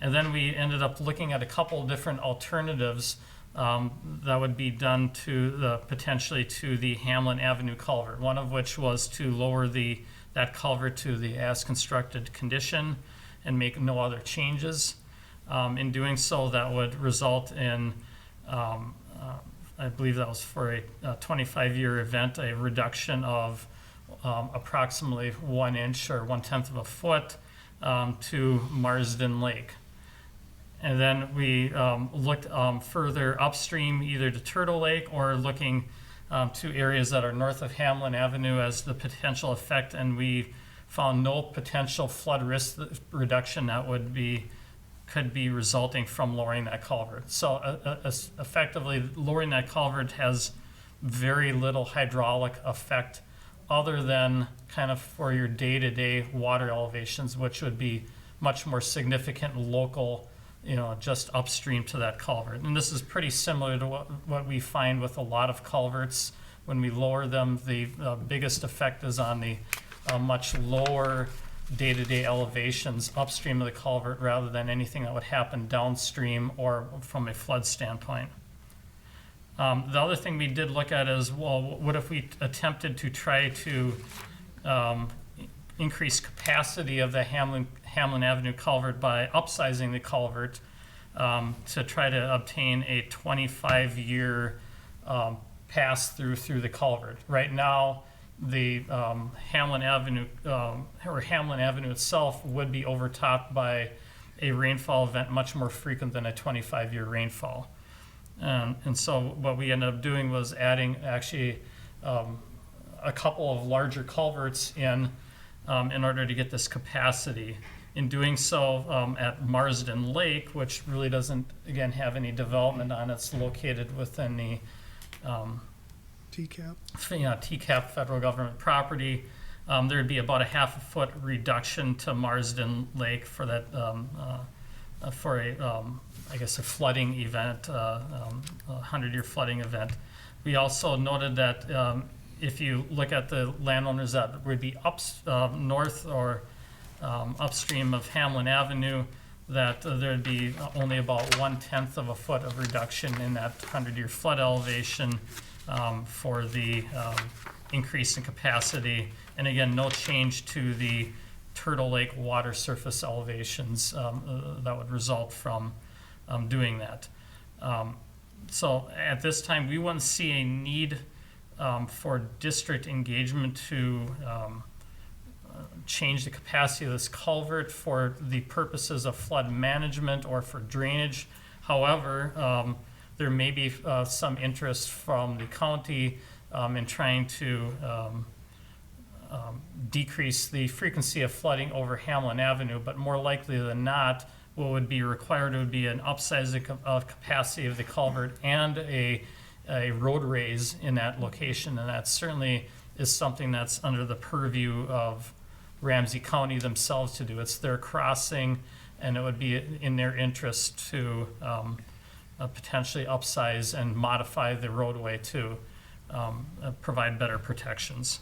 And then we ended up looking at a couple different alternatives that would be done to potentially to the Hamlin Avenue culvert. One of which was to lower that culvert to the as constructed condition and make no other changes. In doing so, that would result in, I believe that was for a 25-year event, a reduction of approximately 1 inch or 1/10 of a foot to Marsden Lake. And then we looked further upstream, either to Turtle Lake or looking to areas that are north of Hamlin Avenue as the potential effect, and we found no potential flood risk reduction that could be resulting from lowering that culvert. So effectively, lowering that culvert has very little hydraulic effect other than kind of for your day-to-day water elevations, which would be much more significant local, just upstream to that culvert. And this is pretty similar to what we find with a lot of culverts. When we lower them, the biggest effect is on the much lower day-to-day elevations upstream of the culvert rather than anything that would happen downstream or from a flood standpoint. The other thing we did look at is, well, what if we attempted to try to increase capacity of the Hamlin Avenue culvert by upsizing the culvert to try to obtain a 25-year pass through the culvert. Right now, the Hamlin Avenue itself would be overtopped by a rainfall event much more frequent than a 25-year rainfall. And so what we ended up doing was adding actually a couple of larger culverts in order to get this capacity. In doing so, at Marsden Lake, which really doesn't, again, have any development on it, it's located within the TCAP. TCAP federal government property. There'd be about a 1/2 foot reduction to Marsden Lake for that, for a flooding event, a 100-year flooding event. We also noted that if you look at the landowners that would be north or upstream of Hamlin Avenue, that there'd be only about 1/10 of a foot of reduction in that 100-year flood elevation for the increase in capacity. And again, no change to the Turtle Lake water surface elevations that would result from doing that. So at this time, we wouldn't see a need for district engagement to change the capacity of this culvert for the purposes of flood management or for drainage. However, there may be some interest from the county in trying to decrease the frequency of flooding over Hamlin Avenue, but more likely than not, what would be required would be an upsizing of capacity of the culvert and a road raise in that location, and that certainly is something that's under the purview of Ramsey County themselves to do. It's their crossing, and it would be in their interest to potentially upsize and modify the roadway to provide better protections.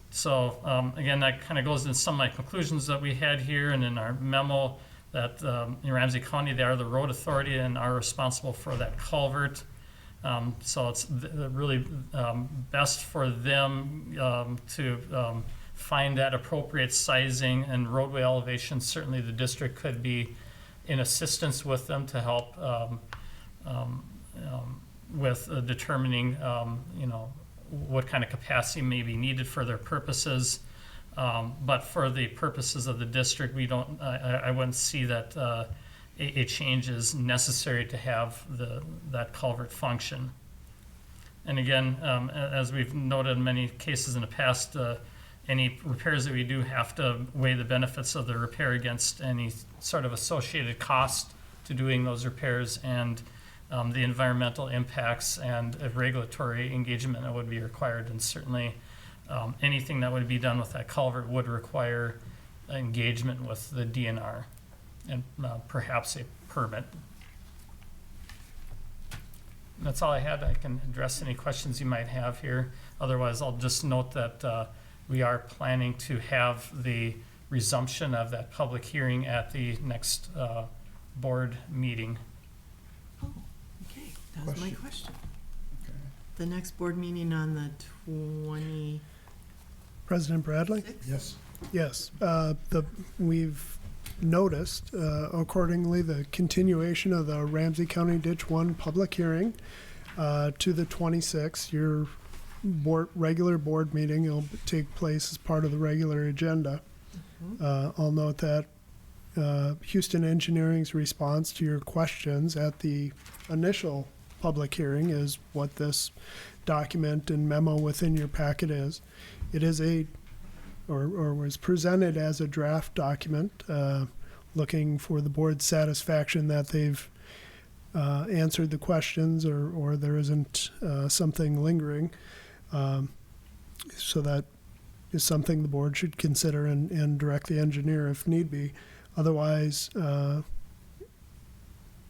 So again, that kind of goes into some of my conclusions that we had here and in our memo that in Ramsey County, they are the road authority and are responsible for that culvert. So it's really best for them to find that appropriate sizing and roadway elevation. Certainly the district could be in assistance with them to help with determining what kind of capacity may be needed for their purposes. But for the purposes of the district, we don't, I wouldn't see that a change is necessary to have that culvert function. And again, as we've noted in many cases in the past, any repairs that we do have to weigh the benefits of the repair against any sort of associated cost to doing those repairs and the environmental impacts and regulatory engagement that would be required. And certainly anything that would be done with that culvert would require engagement with the DNR and perhaps a permit. That's all I had. I can address any questions you might have here. Otherwise, I'll just note that we are planning to have the resumption of that public hearing at the next board meeting. Oh, okay, that was my question. The next board meeting on the 26th? President Bradley? Yes. Yes, we've noticed accordingly the continuation of the Ramsey County Ditch 1 public hearing to the 26th. Your regular board meeting will take place as part of the regular agenda. I'll note that Houston Engineering's response to your questions at the initial public hearing is what this document and memo within your packet is. It is or was presented as a draft document, looking for the board's satisfaction that they've answered the questions or there isn't something lingering. So that is something the board should consider and direct the engineer if need be. Otherwise,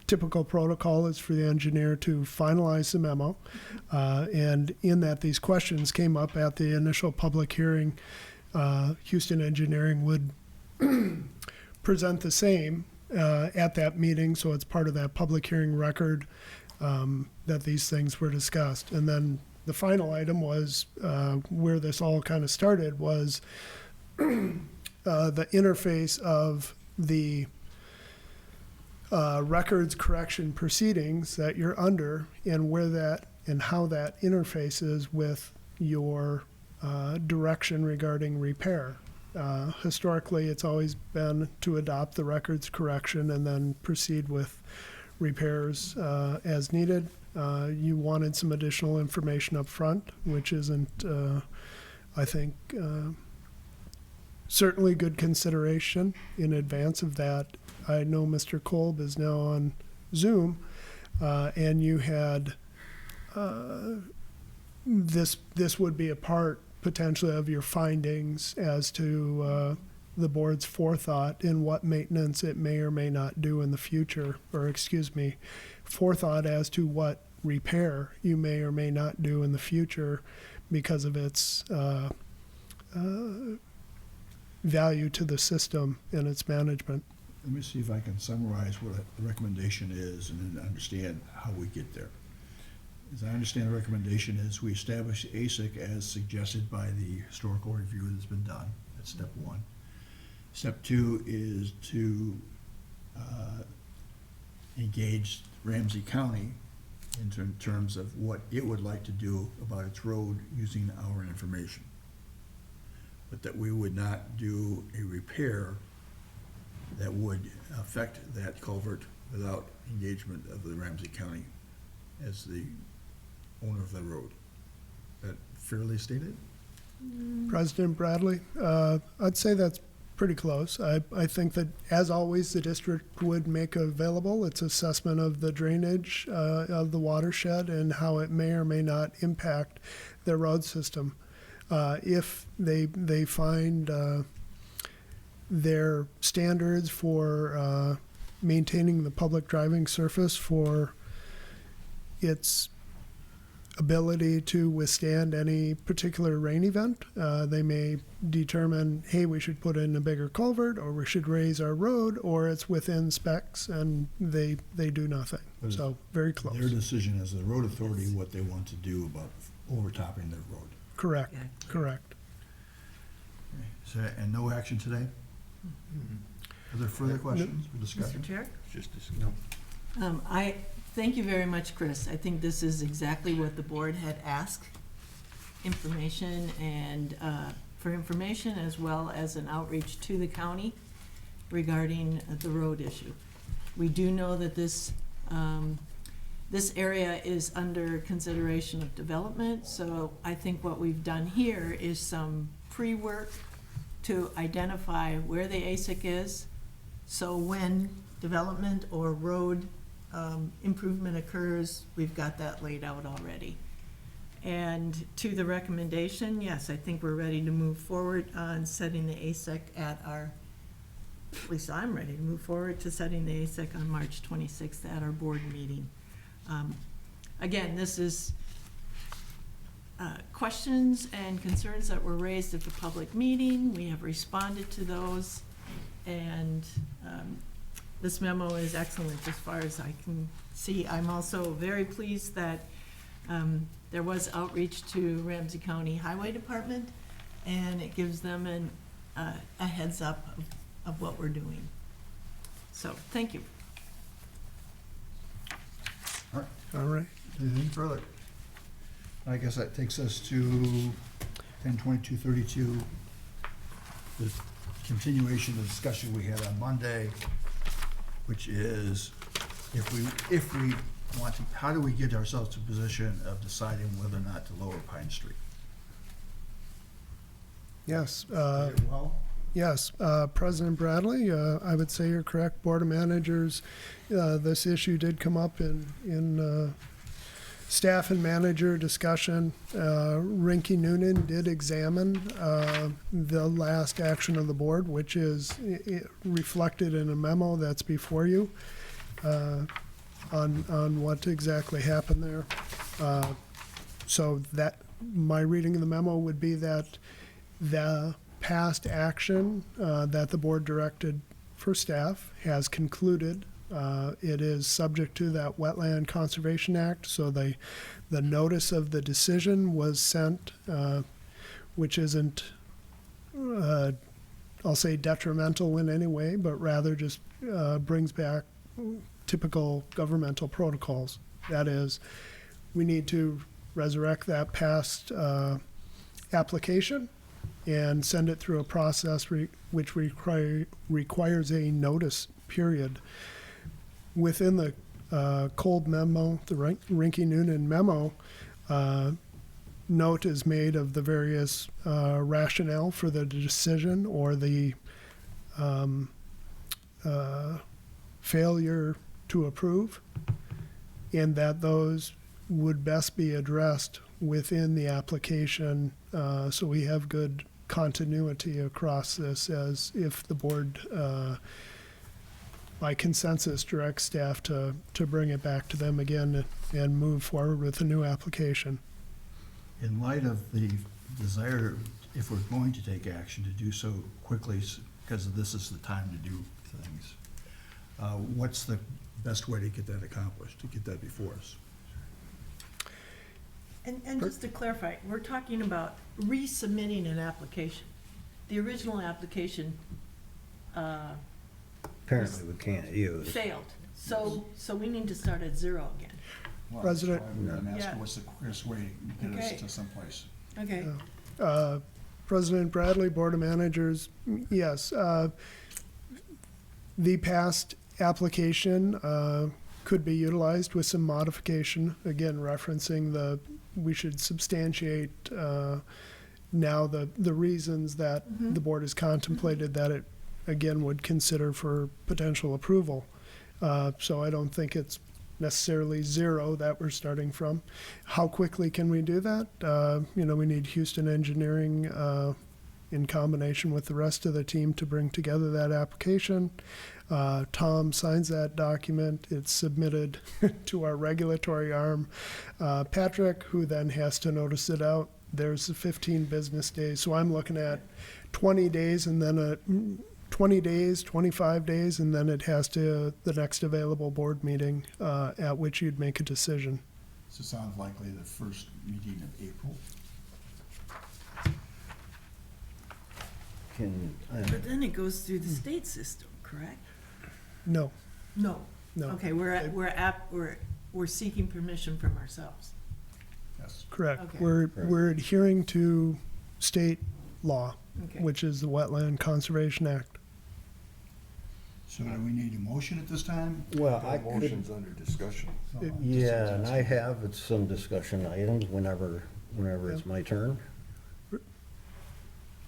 typical protocol is for the engineer to finalize the memo. And in that these questions came up at the initial public hearing, Houston Engineering would present the same at that meeting, so it's part of that public hearing record that these things were discussed. And then the final item was where this all kind of started was the interface of the records correction proceedings that you're under and where that and how that interfaces with your direction regarding repair. Historically, it's always been to adopt the records correction and then proceed with repairs as needed. You wanted some additional information up front, which isn't, I think, certainly good consideration in advance of that. I know Mr. Kolb is now on Zoom, and you had this would be a part potentially of your findings as to the board's forethought in what maintenance it may or may not do in the future, or excuse me, forethought as to what repair you may or may not do in the future because of its value to the system and its management. Let me see if I can summarize what the recommendation is and then understand how we get there. As I understand, the recommendation is we establish ASIC as suggested by the historical review that's been done. That's step one. Step two is to engage Ramsey County in terms of what it would like to do about its road using our information. But that we would not do a repair that would affect that culvert without engagement of the Ramsey County as the owner of the road. Is that fairly stated? President Bradley, I'd say that's pretty close. I think that, as always, the district would make available its assessment of the drainage of the watershed and how it may or may not impact their road system. If they find their standards for maintaining the public driving surface for its ability to withstand any particular rain event, they may determine, hey, we should put in a bigger culvert, or we should raise our road, or it's within specs, and they do nothing. So very close. Their decision as the road authority, what they want to do about overtopping their road. Correct, correct. Okay. So, and no action today? Are there further questions or discussion? Mr. Chair? Just I thank you very much, Chris. I think this is exactly what the board had asked information and, for information as well as an outreach to the county regarding the road issue. We do know that this area is under consideration of development, so I think what we've done here is some pre-work to identify where the ASIC is, so when development or road improvement occurs, we've got that laid out already. And to the recommendation, yes, I think we're ready to move forward on setting the ASIC at least I'm ready to move forward to setting the ASIC on March 26th at our board meeting. Again, this is questions and concerns that were raised at the public meeting. We have responded to those, and this memo is excellent as far as I can see. I'm also very pleased that there was outreach to Ramsey County Highway Department, and it gives them a heads up of what we're doing. So, thank you. All right, All right. anything further? I guess that takes us to 10/22/32, the continuation of the discussion we had on Monday, which is if we want to, how do we get ourselves to a position of deciding whether or not to lower Pine Street? Yes. Well, Yes, President Bradley, I would say you're correct. Board of Managers, this issue did come up in staff and manager discussion. Rinky Noonan did examine the last action of the board, which is reflected in a memo that's before you on what exactly happened there. So that my reading of the memo would be that the past action that the board directed for staff has concluded. It is subject to that Wetland Conservation Act, so the notice of the decision was sent, which isn't, I'll say detrimental in any way, but rather just brings back typical governmental protocols. That is, we need to resurrect that past application and send it through a process which requires a notice period. Within the cold memo, the Rinky Noonan memo, note is made of the various rationale for the decision or the failure to approve, and that those would best be addressed within the application, so we have good continuity across this, as if the board by consensus directs staff to bring it back to them again and move forward with a new application. in light of the desire, if we're going to take action, to do so quickly, because this is the time to do things, what's the best way to get that accomplished, to get that before us? And just to clarify, we're talking about resubmitting an application. The original application Apparently we can't use. failed, so we need to start at zero again. Well, President- that's why I'm Yeah. asking what's the quickest way to get us Okay. to someplace? Okay. President Bradley, Board of Managers, yes. The past application could be utilized with some modification, again referencing we should substantiate now the reasons that the board has contemplated that it, again, would consider for potential approval. So I don't think it's necessarily zero that we're starting from. How quickly can we do that? We need Houston Engineering in combination with the rest of the team to bring together that application. Tom signs that document. It's submitted to our regulatory arm, Patrick, who then has to notice it out. There's the 15 business days. So I'm looking at 20 days and then 20 days, 25 days, and then it has to the next available board meeting at which you'd make a decision. So it sounds likely the first meeting of April. But then it goes through the state system, correct? No, No. no. Okay, we're seeking permission from ourselves. Yes. Correct. Okay. We're adhering to state law, Okay. which is the Wetland Conservation Act. So do we need a motion at this time? Well, I could, Motion's under discussion. yeah, and I have some discussion items whenever it's my turn.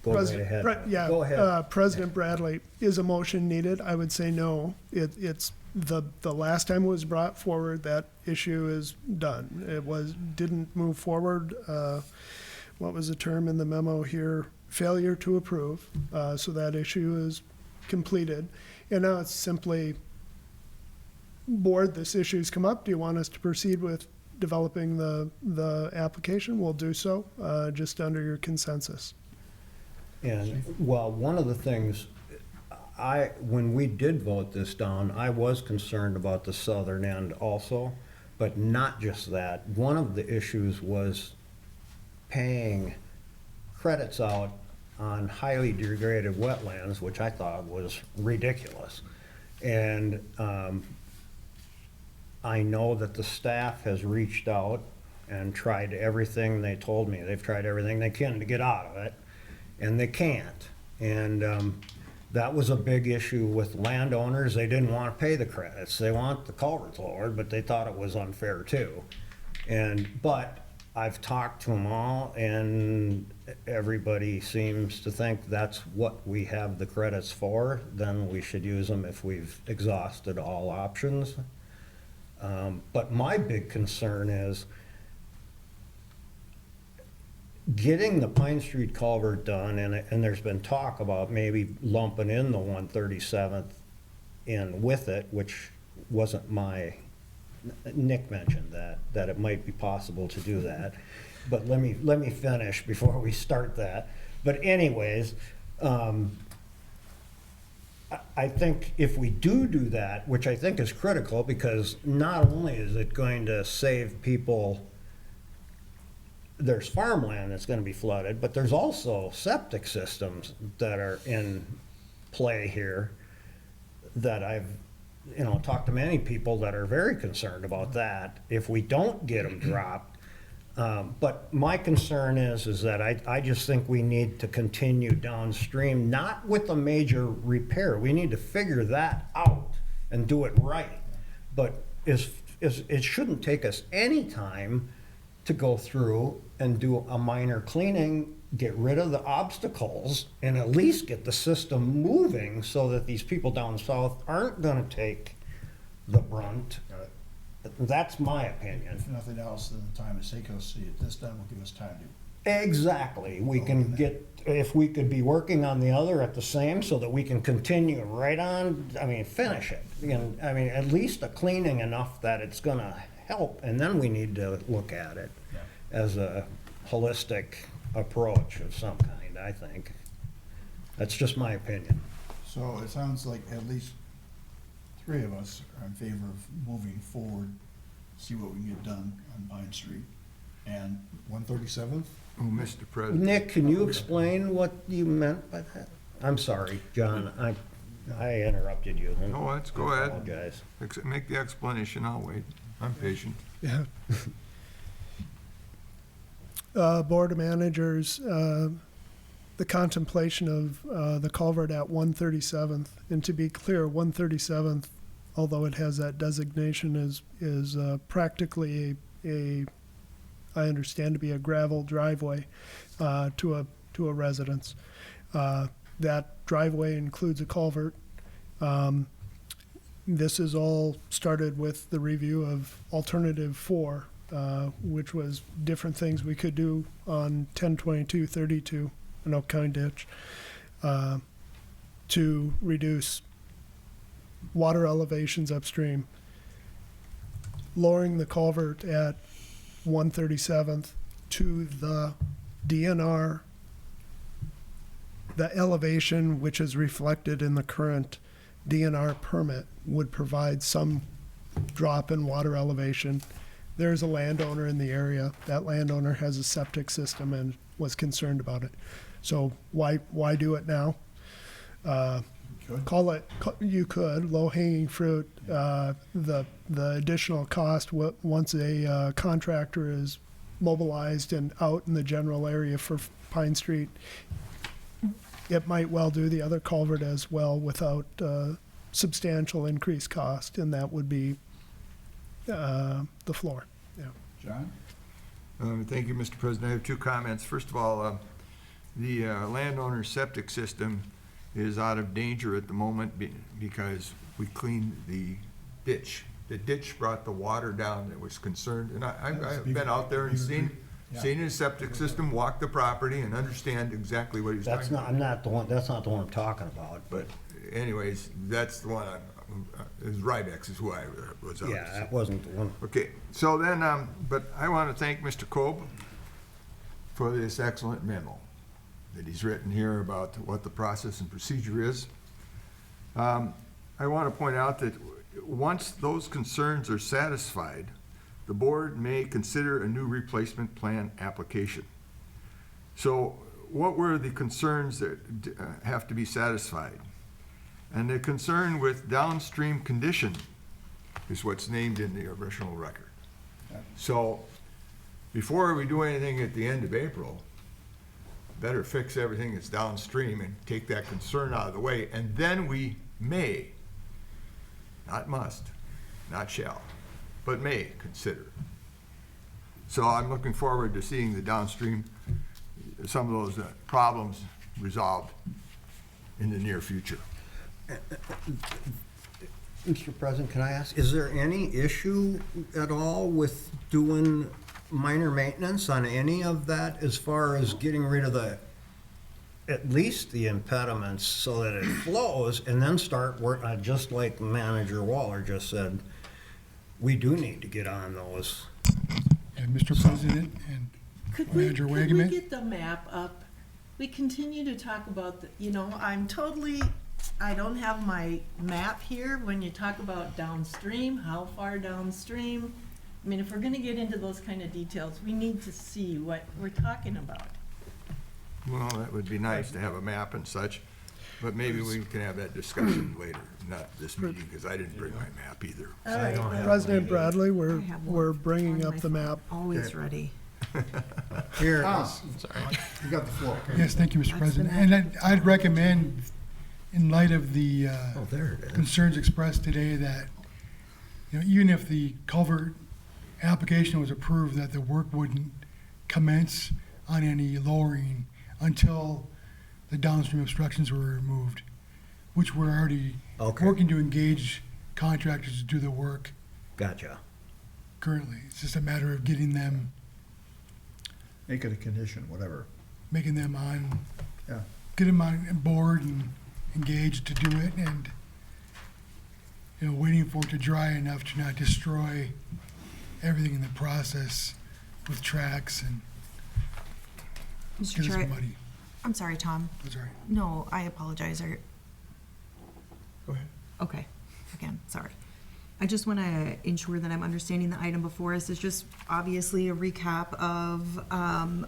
Go right ahead. Go ahead. President Bradley, is a motion needed? I would say no. It's, the last time it was brought forward, that issue is done. Didn't move forward. What was the term in the memo here? Failure to approve. So that issue is completed. And now it's simply, board, this issue's come up. Do you want us to proceed with developing the application? We'll do so, just under your consensus. And, well, one of the things, when we did vote this down, I was concerned about the southern end also, but not just that. One of the issues was paying credits out on highly degraded wetlands, which I thought was ridiculous. And I know that the staff has reached out and tried everything they told me. They've tried everything they can to get out of it, and they can't. And that was a big issue with landowners. They didn't want to pay the credits. They want the culverts lowered, but they thought it was unfair too. But I've talked to them all, and everybody seems to think that's what we have the credits for. Then we should use them if we've exhausted all options. But my big concern is getting the Pine Street culvert done, and there's been talk about maybe lumping in the 137th in with it, which wasn't Nick mentioned that it might be possible to do that. But let me finish before we start that. But anyways, I think if we do that, which I think is critical, because not only is it going to save people, there's farmland that's going to be flooded, but there's also septic systems that are in play here that I've talked to many people that are very concerned about that if we don't get them dropped. But my concern is that I just think we need to continue downstream, not with a major repair. We need to figure that out and do it right. But it shouldn't take us any time to go through and do a minor cleaning, get rid of the obstacles, and at least get the system moving so that these people down south aren't gonna take the brunt. Got it. That's my opinion. If nothing else, then the time to take us, see it this done will give us time to. Exactly. We can if we could be working on the other at the same so that we can continue right on, finish it. And, at least a cleaning enough that it's gonna help, and then we need to look at it as a holistic approach of some kind, I think. That's just my opinion. So it sounds like at least 3 of us are in favor of moving forward, see what we can get done on Pine Street. And 137th? Oh, Mr. President. Nick, can you explain what you meant by that? I'm sorry, John, I interrupted you. No, let's go ahead. I apologize. Make the explanation, I'll wait. I'm patient. Yeah. Board of Managers, the contemplation of the culvert at 137th, and to be clear, 137th, although it has that designation, is practically I understand to be a gravel driveway to a residence. That driveway includes a culvert. This is all started with the review of alternative 4, which was different things we could do on 10/22/32, an Oak County ditch, to reduce water elevations upstream. Lowering the culvert at 137th to the DNR, the elevation which is reflected in the current DNR permit would provide some drop in water elevation. There's a landowner in the area. That landowner has a septic system and was concerned about it. So why do it now? You could, low-hanging fruit. The additional cost, once a contractor is mobilized and out in the general area for Pine Street, it might well do the other culvert as well without substantial increased cost, and that would be the floor. Yeah. John? Thank you, Mr. President. I have two comments. First of all, the landowner's septic system is out of danger at the moment because we cleaned the ditch. The ditch brought the water down that was concerned, and I've been out there and seen his septic system, walked the property, and understand exactly what he's That's talking about. that's not the one I'm talking about, But anyways, that's the one is Rybex is who I was out to yeah, see. that wasn't the one. Okay, so then, but I want to thank Mr. Kolb for this excellent memo that he's written here about what the process and procedure is. I want to point out that once those concerns are satisfied, the board may consider a new replacement plan application. So what were the concerns that have to be satisfied? And the concern with downstream condition is what's named in the original record. So before we do anything at the end of April, better fix everything that's downstream and take that concern out of the way, and then we may, not must, not shall, but may consider. So I'm looking forward to seeing the downstream, some of those problems resolved in the near future. Mr. President, can I ask, is there any issue at all with doing minor maintenance on any of that as far as getting rid of at least the impediments so that it flows and then start work, just like Manager Waller just said, we do need to get on those. And Mr. President and Could we Manager Wagaman? get the map up? We continue to talk about, I don't have my map here when you talk about downstream, how far downstream. I mean, if we're gonna get into those kind of details, we need to see what we're talking about. Well, that would be nice to have a map and such, but maybe we can have that discussion later, not this meeting, because I didn't bring my map either. All right, well, President Bradley, I we're, have one we're bringing on up my the phone, map. Always ready. Here, Sorry. You got the floor. Yes, thank you, Mr. That's President. the And I'd recommend, in light of the oh, there it is. concerns expressed today, that, even if the culvert application was approved, that the work wouldn't commence on any lowering until the downstream obstructions were removed, which we're already Okay. working to engage contractors to do the work Gotcha. currently. It's just a matter of getting them, Make it a condition, whatever. making them on, Yeah. get them on board and engaged to do it, and, waiting for it to dry enough to not destroy everything in the process with tracks and Mr. get us Chair, muddy. I'm sorry, Tom. That's all right. No, I apologize. Go ahead. Okay, again, sorry. I just want to ensure that I'm understanding the item before us is just obviously a recap of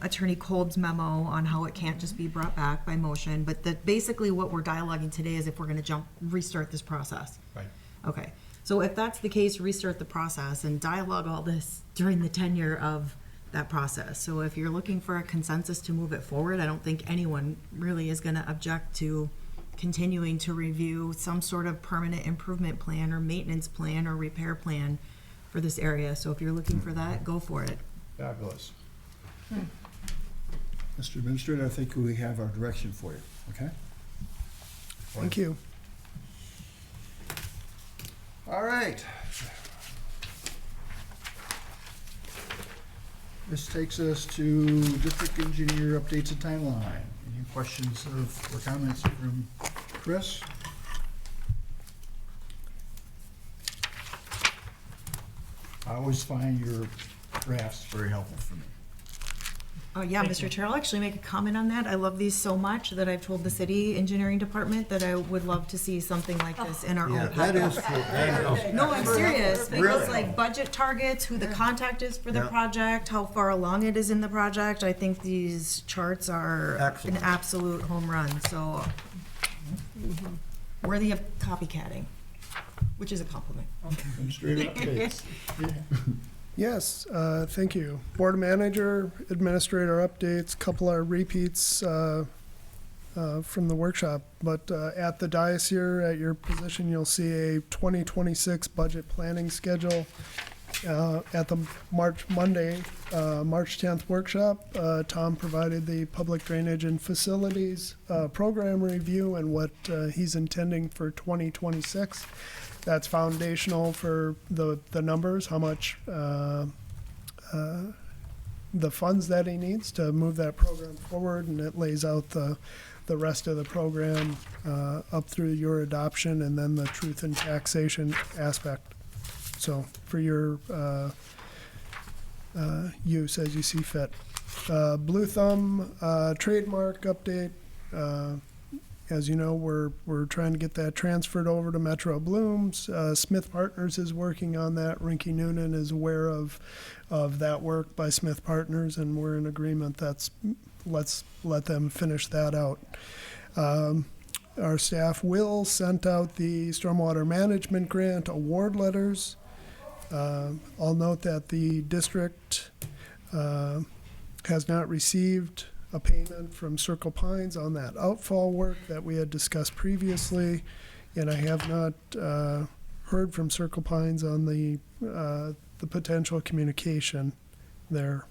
Attorney Kolb's memo on how it can't just be brought back by motion, but that basically what we're dialoguing today is if we're going to restart this process. Right. Okay, so if that's the case, restart the process and dialogue all this during the tenure of that process. So if you're looking for a consensus to move it forward, I don't think anyone really is going to object to continuing to review some sort of permanent improvement plan or maintenance plan or repair plan for this area. So if you're looking for that, go for it. Fabulous. Mr. Administrator, I think we have our direction for you, okay? Thank you. All right. This takes us to district engineer updates and timeline. Any questions or comments from Chris? I always find your drafts very helpful for me. Oh, yeah, Mr. Chair, I'll actually make a comment on that. I love these so much that I've told the city engineering department that I would love to see something like this in our Yeah, own that is packet. true. No, I'm serious, because Really? like budget targets, who the contact is for the Yeah. project, how far along it is in the project, I think these charts are an Excellent. absolute home run, so worthy of copycatting, which is a compliment. Administrator updates. Yes, thank you. Board Manager, Administrator updates, couple of repeats from the workshop. But at the dais here, at your position, you'll see a 2026 budget planning schedule. At the March 10th workshop, Tom provided the public drainage and facilities program review and what he's intending for 2026. That's foundational for the numbers, how much the funds that he needs to move that program forward, and it lays out the rest of the program up through your adoption and then the truth and taxation aspect. So for your use as you see fit. Blue Thumb trademark update. As you know, we're trying to get that transferred over to Metro Blooms. Smith Partners is working on that. Rinky Noonan is aware of that work by Smith Partners, and we're in agreement. Let's let them finish that out. Our staff will sent out the Stormwater Management Grant award letters. I'll note that the district has not received a payment from Circle Pines on that outfall work that we had discussed previously, and I have not heard from Circle Pines on the potential communication there.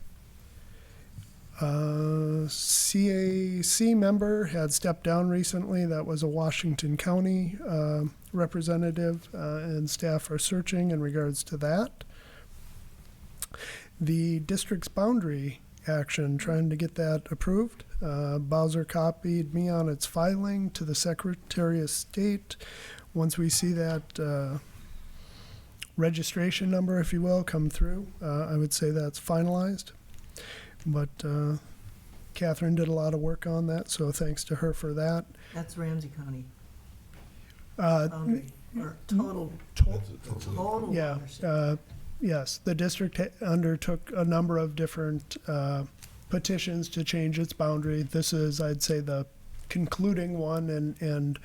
CAC member had stepped down recently. That was a Washington County representative, and staff are searching in regards to that. The district's boundary action, trying to get that approved. Bowser copied me on its filing to the Secretary of State. Once we see that registration number, if you will, come through, I would say that's finalized. But Catherine did a lot of work on that, so thanks to her for that. That's Ramsey County Uh, boundary, or total Yeah, watershed. yes, the district undertook a number of different petitions to change its boundary. This is, I'd say, the concluding one, and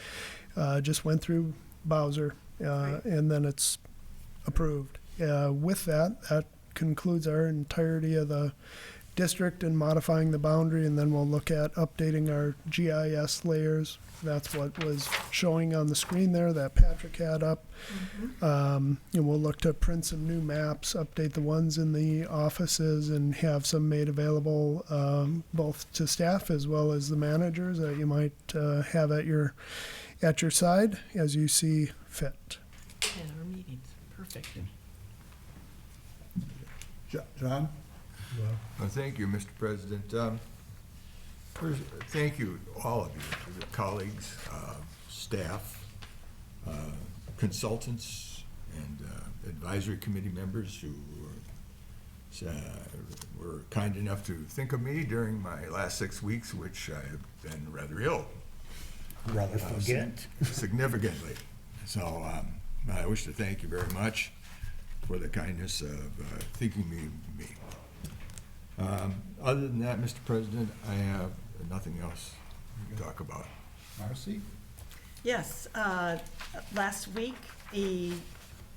just went through Bowser, and then it's approved. With that concludes our entirety of the district and modifying the boundary, and then we'll look at updating our GIS layers. That's what was showing on the screen there that Patrick had up. And we'll look to print some new maps, update the ones in the offices, and have some made available both to staff as well as the managers that you might have at your side as you see fit. And our meetings, perfect. John? Well, thank you, Mr. President. First, thank you, all of you, to the colleagues, staff, consultants, and advisory committee members who were kind enough to think of me during my last 6 weeks, which I have been rather ill. Rather forget. Significantly. So I wish to thank you very much for the kindness of thinking of me. Other than that, Mr. President, I have nothing else to talk about. Marcy? Yes, last week, the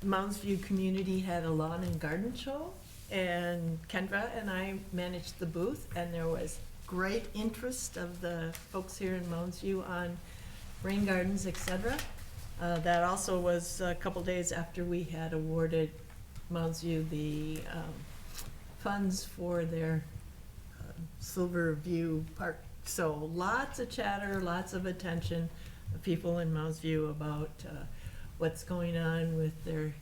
Mounds View community had a lawn and garden show, and Kendra and I managed the booth, and there was great interest of the folks here in Mounds View on rain gardens, et cetera. That also was a couple days after we had awarded Mounds View the funds for their Silver View Park. So lots of chatter, lots of attention of people in Mounds View about what's going on with their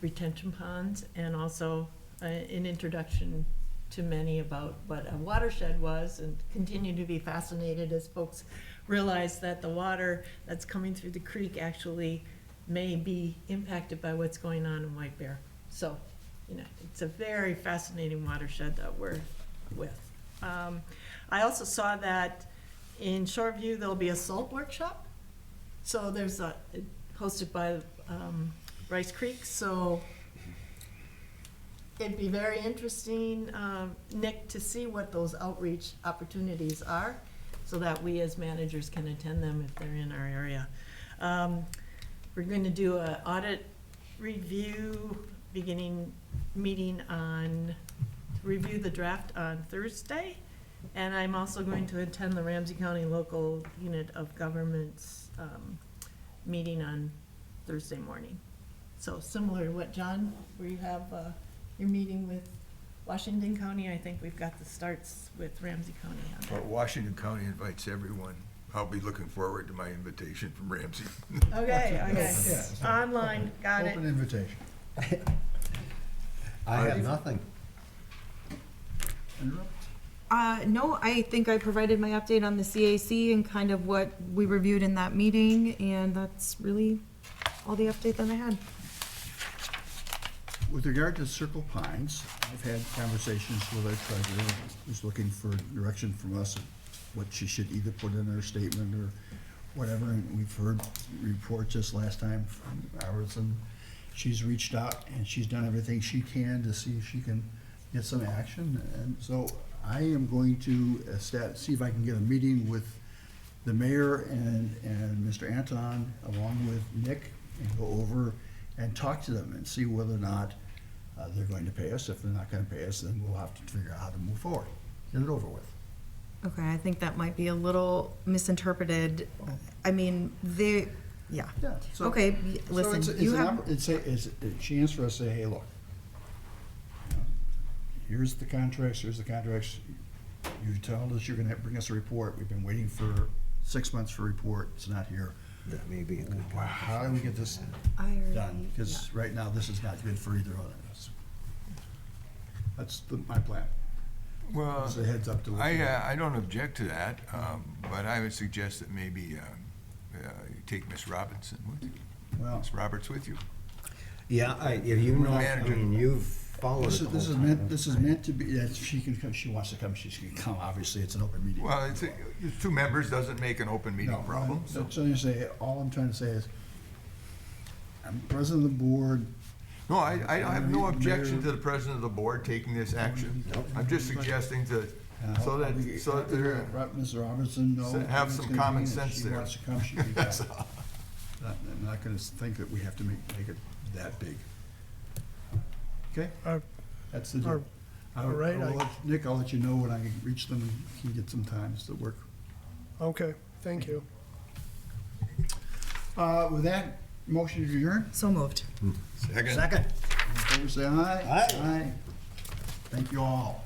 retention ponds, and also an introduction to many about what a watershed was, and continue to be fascinated as folks realize that the water that's coming through the creek actually may be impacted by what's going on in White Bear. So, you know, it's a very fascinating watershed that we're with. I also saw that in Shoreview, there'll be a salt workshop. So there's hosted by Rice Creek, so it'd be very interesting, Nick, to see what those outreach opportunities are, so that we as managers can attend them if they're in our area. We're going to do an audit review meeting to review the draft on Thursday. And I'm also going to attend the Ramsey County Local Unit of Government's meeting on Thursday morning. So similar to what, John, where you have your meeting with Washington County, I think we've got the starts with Ramsey County on Well, that. Washington County invites everyone. I'll be looking forward to my invitation from Ramsey. Okay, online, got it. Open invitation. I have nothing. Interrupt? No, I think I provided my update on the CAC and kind of what we reviewed in that meeting, and that's really all the update that I had. With regard to Circle Pines, I've had conversations with our treasurer, who's looking for direction from us, what she should either put in her statement or whatever, and we've heard reports just last time from Albertson. She's reached out and she's done everything she can to see if she can get some action, and so I am going to see if I can get a meeting with the mayor and Mr. Anton, along with Nick, and go over and talk to them and see whether or not they're going to pay us. If they're not gonna pay us, then we'll have to figure out how to move forward, get it over with. Okay, I think that might be a little misinterpreted. I mean, yeah. Yeah. So- Okay, so listen, it's you an have, it's a chance for us to say, hey, look, here's the contracts. You told us you're gonna bring us a report. We've been waiting for 6 months for a report. It's not here. That may be a good Wow, how do we get this I already, done? Because right now, this is not good for either one of us. That's my plan. Well, It's a heads up to. I don't object to that, but I would suggest that maybe you take Miss Robinson with you. Well, Miss Roberts with you. Yeah, if you know, I Manager. mean, you've followed it the whole time. this is meant to be, that she can come, she wants to come, she can come. Obviously, it's an open meeting. Well, it's two members doesn't make an open meeting No, problem, so. So you say, all I'm trying to say is, I'm president of the board. No, I have no objection to the president of the board taking this action. I'm just suggesting to, so that they're, Mr. Robertson, no. have some common sense She there. wants to come, she can That's come. I'm not gonna think that we have to make it that big. Okay? That's the deal. all right, Nick, I'll let you know when I reach them and can get some times to work. Okay, thank you. With that, motion to adjourn? so moved. Second. All in favor, say aye. Aye. Thank you all.